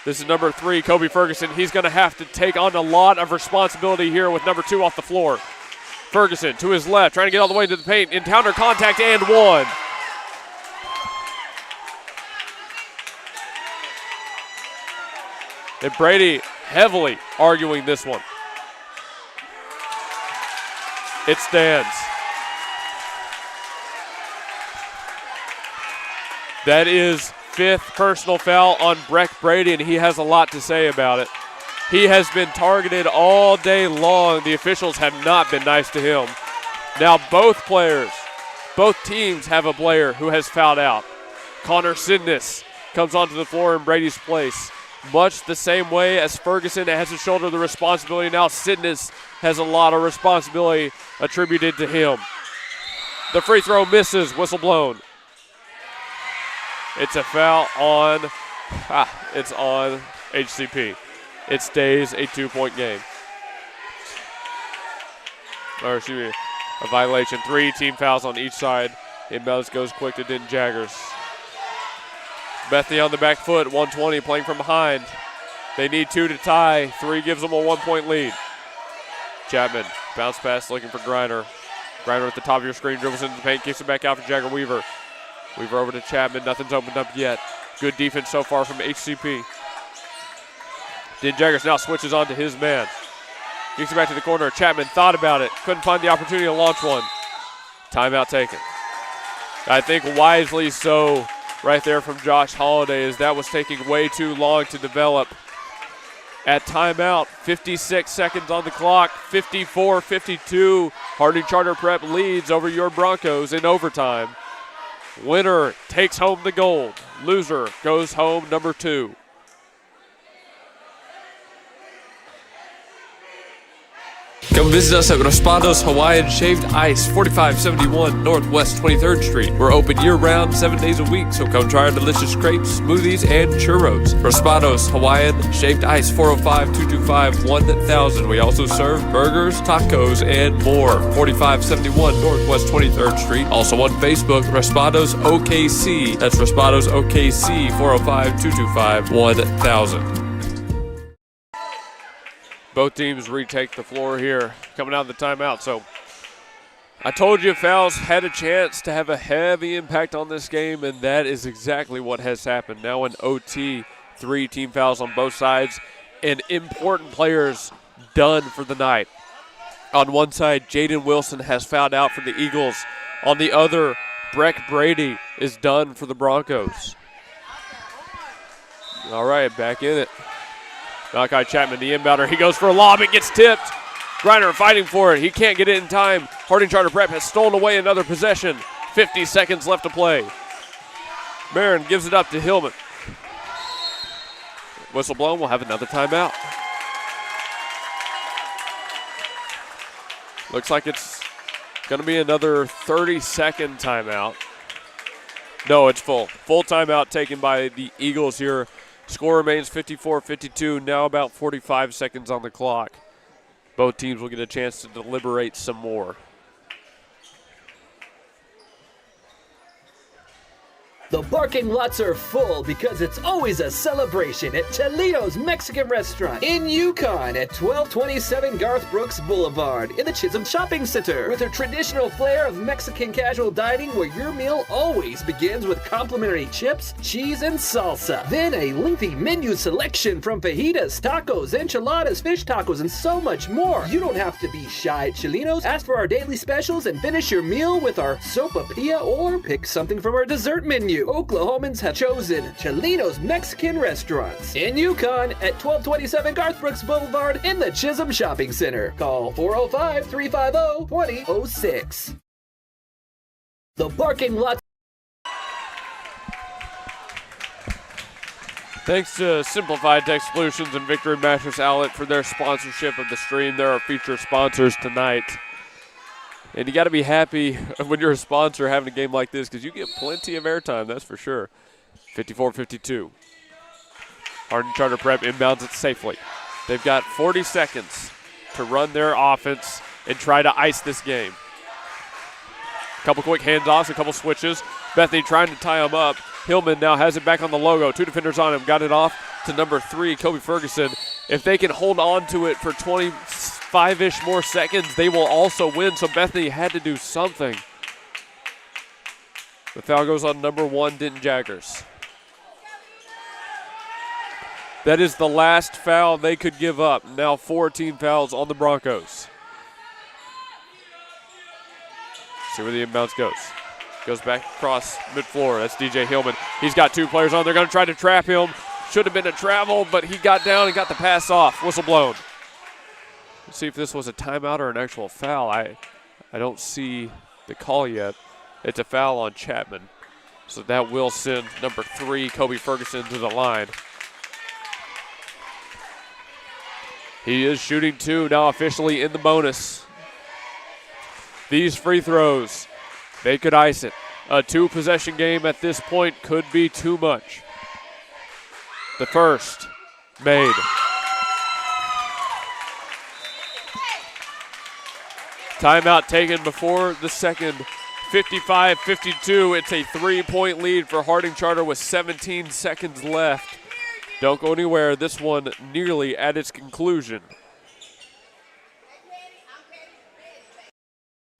This is number 3, Kobe Ferguson. He's going to have to take on a lot of responsibility here with number 2 off the floor. Ferguson to his left, trying to get all the way to the paint. Encounter contact and 1. And Brady heavily arguing this one. It stands. That is 5th personal foul on Breck Brady, and he has a lot to say about it. He has been targeted all day long. The officials have not been nice to him. Now both teams have a player who has fouled out. Connor Sidness comes onto the floor in Brady's place. much the same way as Ferguson has to shoulder the responsibility. Now Sidness has a lot of responsibility attributed to him. The free throw misses, whistle blown. It's a foul on, it's on HCP. It stays a 2-point game. Or excuse me, a violation. 3 team fouls on each side. Inbounds goes quick to Denton Jaggers. Bethany on the back foot, 120 playing from behind. They need 2 to tie. 3 gives them a 1-point lead. Chapman, bounce pass looking for Griner. Griner at the top of your screen, dribbles into the paint, kicks it back out for Jagger Weaver. Weaver over to Chapman, nothing's opened up yet. Good defense so far from HCP. Denton Jaggers now switches on to his man. Kicks it back to the corner. Chapman thought about it, couldn't find the opportunity to launch one. Timeout taken. I think wisely so right there from Josh Holliday, as that was taking way too long to develop. At timeout, 56 seconds on the clock, 54-52. Harding Charter Prep leads over your Broncos in overtime. Winner takes home the gold. Loser goes home number 2. Come visit us at Raspado's Hawaiian Shaved Ice, 4571 Northwest 23rd Street. We're open year-round, 7 days a week, so come try our delicious crepes, smoothies, and churros. Raspado's Hawaiian Shaved Ice, 405-225-1000. We also serve burgers, tacos, and more. 4571 Northwest 23rd Street. Also on Facebook, Raspado's OKC. That's Raspado's OKC, 405-225-1000. Both teams retake the floor here, coming out of the timeout. So I told you fouls had a chance to have a heavy impact on this game, and that is exactly what has happened. Now in OT, 3 team fouls on both sides, and important players done for the night. On one side, Jaden Wilson has fouled out for the Eagles. On the other, Breck Brady is done for the Broncos. All right, back in it. Malachi Chapman, the inbounder. He goes for a lob. It gets tipped. Griner fighting for it. He can't get it in time. Harding Charter Prep has stolen away another possession. 50 seconds left to play. Barron gives it up to Hillman. Whistle blown. We'll have another timeout. Looks like it's going to be another 30-second timeout. No, it's full. Full timeout taken by the Eagles here. Score remains 54-52, now about 45 seconds on the clock. Both teams will get a chance to deliberate some more. The parking lots are full because it's always a celebration at Chelito's Mexican Restaurant in Yukon at 1227 Garth Brooks Boulevard in the Chisholm Shopping Center. With a traditional flair of Mexican casual dining where your meal always begins with complimentary chips, cheese, and salsa. Then a lengthy menu selection from fajitas, tacos, enchiladas, fish tacos, and so much more. You don't have to be shy at Chelito's. Ask for our daily specials and finish your meal with our sopapilla or pick something from our dessert menu. Oklahomans have chosen Chelito's Mexican Restaurants in Yukon at 1227 Garth Brooks Boulevard in the Chisholm Shopping Center. Call 405-350-2006. The parking lot. Thanks to Simplified Tech Solutions and Victory Mattress Outlet for their sponsorship of the stream. They're our feature sponsors tonight. And you got to be happy when you're a sponsor having a game like this because you get plenty of airtime, that's for sure. 54-52. Harding Charter Prep inbounds it safely. They've got 40 seconds to run their offense and try to ice this game. A couple quick handoffs, a couple switches. Bethany trying to tie him up. Hillman now has it back on the logo. 2 defenders on him. Got it off to number 3, Kobe Ferguson. If they can hold on to it for 25-ish more seconds, they will also win. So Bethany had to do something. The foul goes on number 1, Denton Jaggers. That is the last foul they could give up. Now 4 team fouls on the Broncos. See where the inbounds goes. Goes back across midfloor. That's DJ Hillman. He's got 2 players on. They're going to try to trap him. Should have been a travel, but he got down and got the pass off. Whistle blown. Let's see if this was a timeout or an actual foul. I don't see the call yet. It's a foul on Chapman. So that will send number 3, Kobe Ferguson, to the line. He is shooting 2, now officially in the bonus. These free throws, they could ice it. A 2-possession game at this point could be too much. The first made. Timeout taken before the second. 55-52. It's a 3-point lead for Harding Charter with 17 seconds left. Don't go anywhere. This one nearly at its conclusion.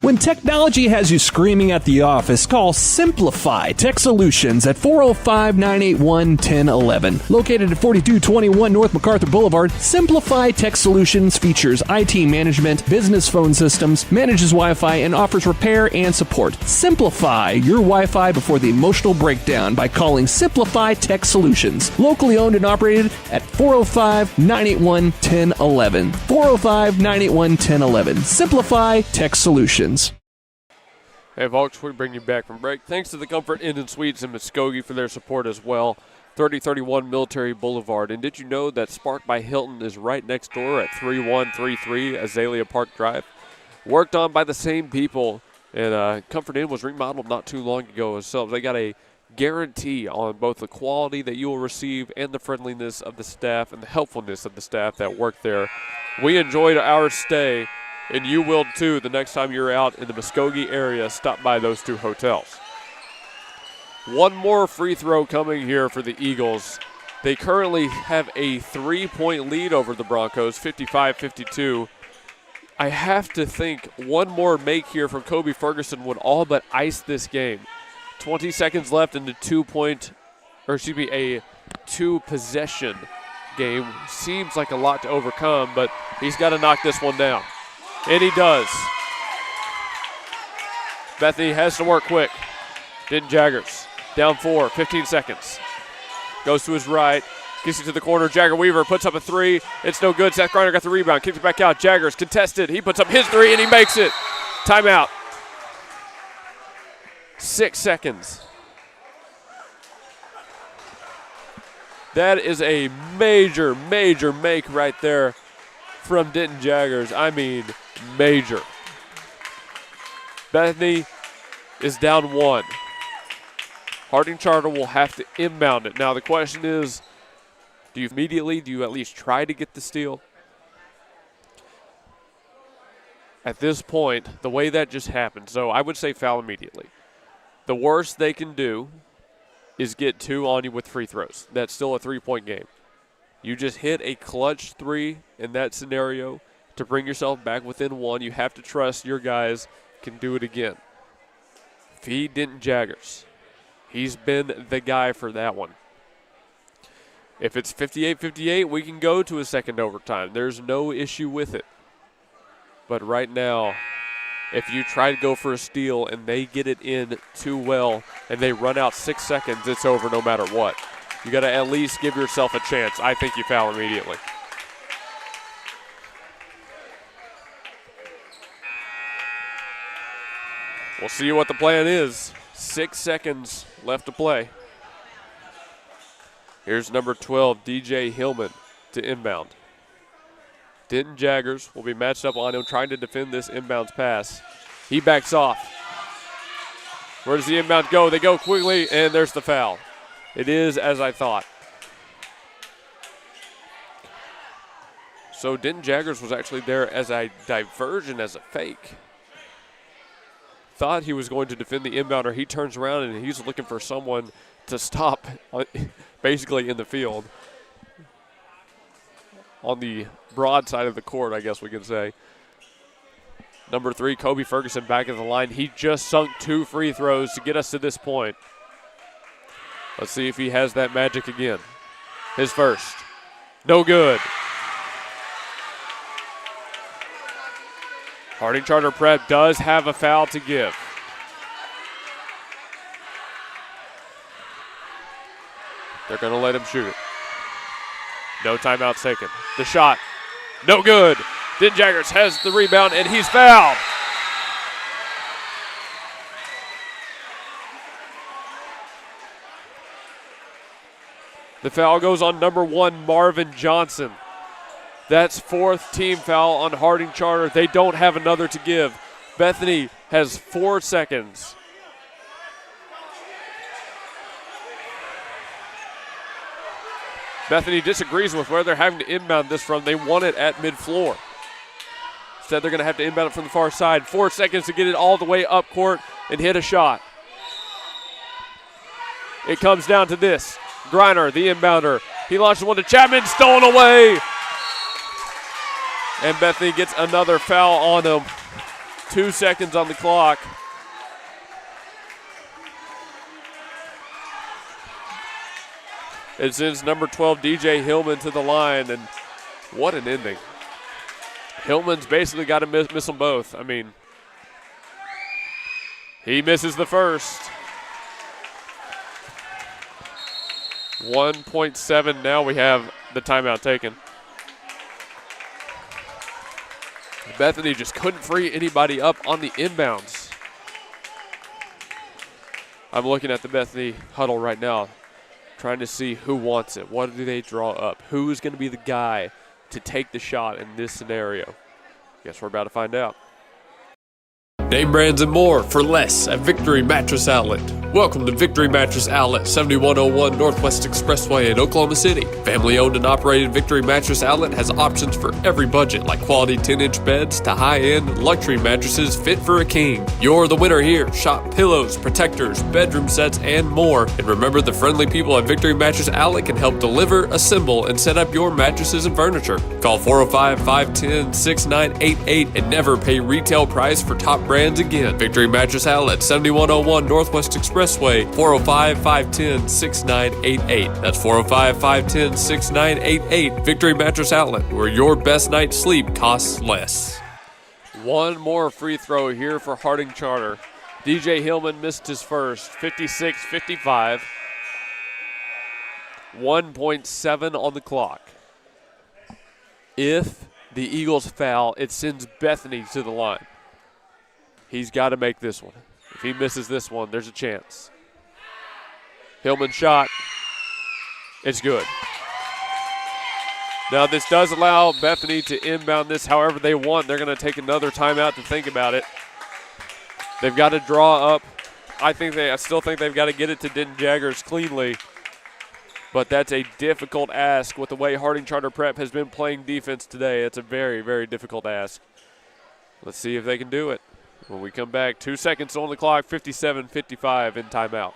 When technology has you screaming at the office, call Simplify Tech Solutions at 405-981-1011. Located at 4221 North MacArthur Boulevard, Simplify Tech Solutions features IT management, business phone systems, manages Wi-Fi, and offers repair and support. Simplify your Wi-Fi before the emotional breakdown by calling Simplify Tech Solutions. Locally owned and operated at 405-981-1011. 405-981-1011. Simplify Tech Solutions. Hey folks, we bring you back from break. Thanks to the Comfort Inn and Suites in Muskogee for their support as well. 3031 Military Boulevard. And did you know that Spark by Hilton is right next door at 3133 Azalea Park Drive? Worked on by the same people. And Comfort Inn was remodeled not too long ago itself. They got a guarantee on both the quality that you will receive and the friendliness of the staff and the helpfulness of the staff that work there. We enjoyed our stay. And you will too the next time you're out in the Muskogee area. Stop by those 2 hotels. One more free throw coming here for the Eagles. They currently have a 3-point lead over the Broncos, 55-52. I have to think one more make here from Kobe Ferguson would all but ice this game. 20 seconds left in the a 2-possession game. Seems like a lot to overcome, but he's got to knock this one down. And he does. Bethany has to work quick. Denton Jaggers down 4, 15 seconds. Goes to his right, gets it to the corner. Jagger Weaver puts up a 3. It's no good. Seth Griner got the rebound, kicks it back out. Jaggers contested. He puts up his 3 and he makes it. Timeout. 6 seconds. That is a major, major make right there from Denton Jaggers. I mean, major. Bethany is down 1. Harding Charter will have to inbound it. Now the question is, do you at least try to get the steal? At this point, the way that just happened, so I would say foul immediately. The worst they can do is get 2 on you with free throws. That's still a 3-point game. You just hit a clutch 3 in that scenario to bring yourself back within 1. You have to trust your guys can do it again. Feed Denton Jaggers. He's been the guy for that one. If it's 58-58, we can go to a second overtime. There's no issue with it. But right now, if you try to go for a steal and they get it in too well and they run out 6 seconds, it's over no matter what. You got to at least give yourself a chance. I think you foul immediately. We'll see what the plan is. 6 seconds left to play. Here's number 12, DJ Hillman, to inbound. Denton Jaggers will be matched up on him trying to defend this inbounds pass. He backs off. Where does the inbound go? They go quickly, and there's the foul. It is as I thought. So Denton Jaggers was actually there as a diversion, as a fake. Thought he was going to defend the inbounder. He turns around and he's looking for someone to stop basically in the field. On the broad side of the court, I guess we can say. Number 3, Kobe Ferguson back at the line. He just sunk 2 free throws to get us to this point. Let's see if he has that magic again. His first. No good. Harding Charter Prep does have a foul to give. They're going to let him shoot it. No timeouts taken. The shot. No good. Denton Jaggers has the rebound, and he's fouled. The foul goes on number 1, Marvin Johnson. That's fourth team foul on Harding Charter. They don't have another to give. Bethany has 4 seconds. Bethany disagrees with where they're having to inbound this from. They want it at mid-floor. Instead, they're going to have to inbound it from the far side. 4 seconds to get it all the way up court and hit a shot. It comes down to this. Griner, the inbounder. He launches one to Chapman, stolen away. And Bethany gets another foul on him. 2 seconds on the clock. It sends number 12, DJ Hillman, to the line, and what an ending. Hillman's basically got to miss them both. I mean, he misses the first. 1.7, now we have the timeout taken. Bethany just couldn't free anybody up on the inbounds. I'm looking at the Bethany huddle right now, trying to see who wants it. What do they draw up? Who's going to be the guy to take the shot in this scenario? Guess we're about to find out. Name brands and more for less at Victory Mattress Outlet. Welcome to Victory Mattress Outlet, 7101 Northwest Expressway in Oklahoma City. Family owned and operated Victory Mattress Outlet has options for every budget, like quality 10-inch beds to high-end luxury mattresses fit for a king. You're the winner here. Shop pillows, protectors, bedroom sets, and more. And remember, the friendly people at Victory Mattress Outlet can help deliver, assemble, and set up your mattresses and furniture. Call 405-510-6988 and never pay retail price for top brands again. Victory Mattress Outlet, 7101 Northwest Expressway, 405-510-6988. That's 405-510-6988. Victory Mattress Outlet, where your best night's sleep costs less. One more free throw here for Harding Charter. DJ Hillman missed his first, 56-55. 1.7 on the clock. If the Eagles foul, it sends Bethany to the line. He's got to make this one. If he misses this one, there's a chance. Hillman shot. It's good. Now, this does allow Bethany to inbound this however they want. They're going to take another timeout to think about it. They've got to draw up. I still think they've got to get it to Denton Jaggers cleanly. But that's a difficult ask with the way Harding Charter Prep has been playing defense today. It's a very, very difficult ask. Let's see if they can do it. When we come back, 2 seconds on the clock, 57-55 in timeout.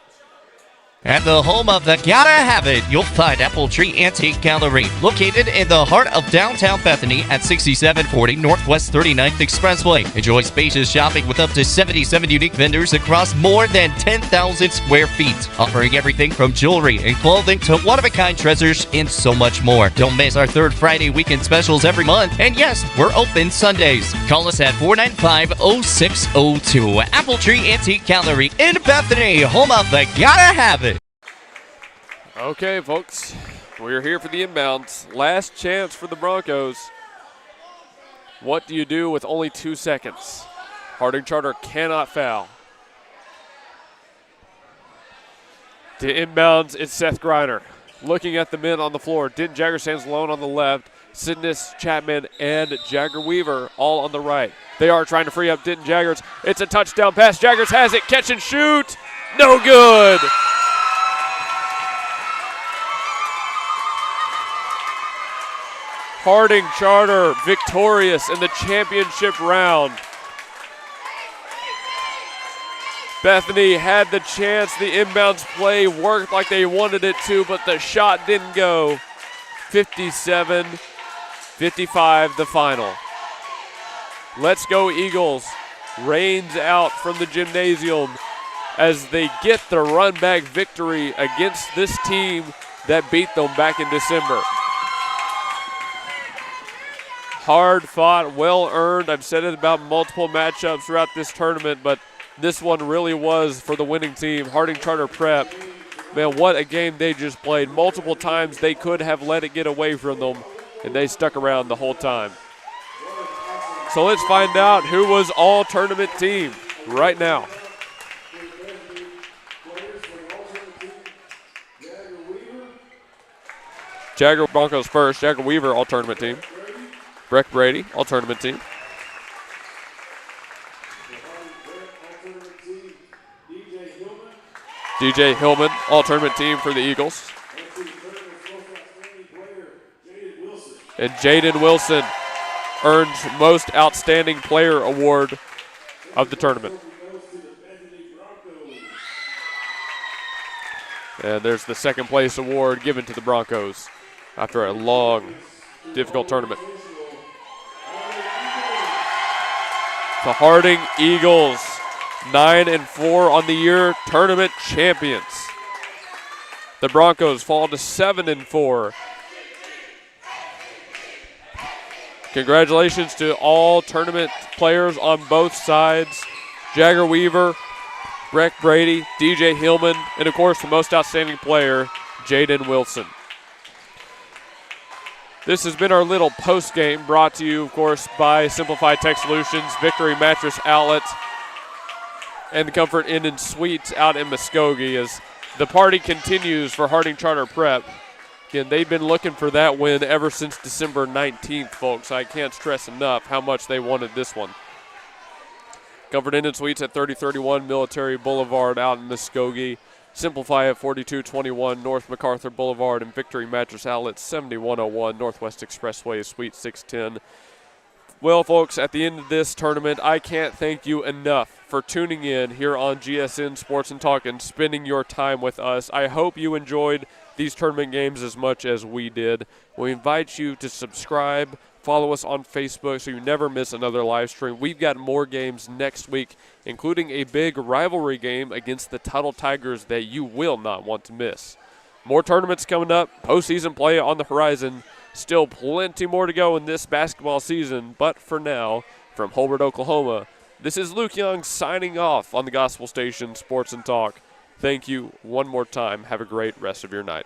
At the home of the Gotta Have It, you'll find Apple Tree Antique Gallery, located in the heart of downtown Bethany at 6740 Northwest 39th Expressway. Enjoy spacious shopping with up to 77 unique vendors across more than 10,000 square feet, offering everything from jewelry and clothing to one-of-a-kind treasures and so much more. Don't miss our third Friday weekend specials every month. And yes, we're open Sundays. Call us at 495-0602. Apple Tree Antique Gallery in Bethany, home of the Gotta Have It. Okay, folks, we're here for the inbounds. Last chance for the Broncos. What do you do with only 2 seconds? Harding Charter cannot foul. To inbounds, it's Seth Griner. Looking at the men on the floor, Denton Jagger stands alone on the left. Sidness, Chapman, and Jagger Weaver all on the right. They are trying to free up Denton Jaggers. It's a touchdown pass. Jaggers has it. Catch and shoot. No good. Harding Charter victorious in the championship round. Bethany had the chance. The inbounds play worked like they wanted it to, but the shot didn't go. 57-55 the final. Let's Go Eagles reigns out from the gymnasium as they get the run-back victory against this team that beat them back in December. Hard fought, well earned. I've said it about multiple matchups throughout this tournament, but this one really was for the winning team, Harding Charter Prep. Man, what a game they just played. Multiple times they could have let it get away from them, and they stuck around the whole time. So let's find out who was all-tournament team right now. Jagger Broncos first. Jagger Weaver, all-tournament team. Breck Brady, all-tournament team. DJ Hillman, all-tournament team for the Eagles. And Jaden Wilson earns Most Outstanding Player Award of the tournament. And there's the second place award given to the Broncos after a long, difficult tournament. The Harding Eagles, 9-4 on the year, tournament champions. The Broncos fall to 7-4. Congratulations to all tournament players on both sides. Jagger Weaver, Breck Brady, DJ Hillman, and of course the most outstanding player, Jaden Wilson. This has been our little post game brought to you, of course, by Simplified Tech Solutions, Victory Mattress Outlet, and the Comfort Inn and Suites out in Muskogee as the party continues for Harding Charter Prep. Again, they've been looking for that win ever since December 19th, folks. I can't stress enough how much they wanted this one. Comfort Inn and Suites at 3031 Military Boulevard out in Muskogee. Simplify at 4221 North MacArthur Boulevard, and Victory Mattress Outlet 7101 Northwest Expressway, Suite 610. Well, folks, at the end of this tournament, I can't thank you enough for tuning in here on GSN Sports and Talk and spending your time with us. I hope you enjoyed these tournament games as much as we did. We invite you to subscribe, follow us on Facebook so you never miss another live stream. We've got more games next week, including a big rivalry game against the Tuttle Tigers that you will not want to miss. More tournaments coming up, postseason play on the horizon. Still plenty more to go in this basketball season, but for now, from Hulbert, Oklahoma, this is Luke Young signing off on the Gospel Station Sports and Talk. Thank you one more time. Have a great rest of your night.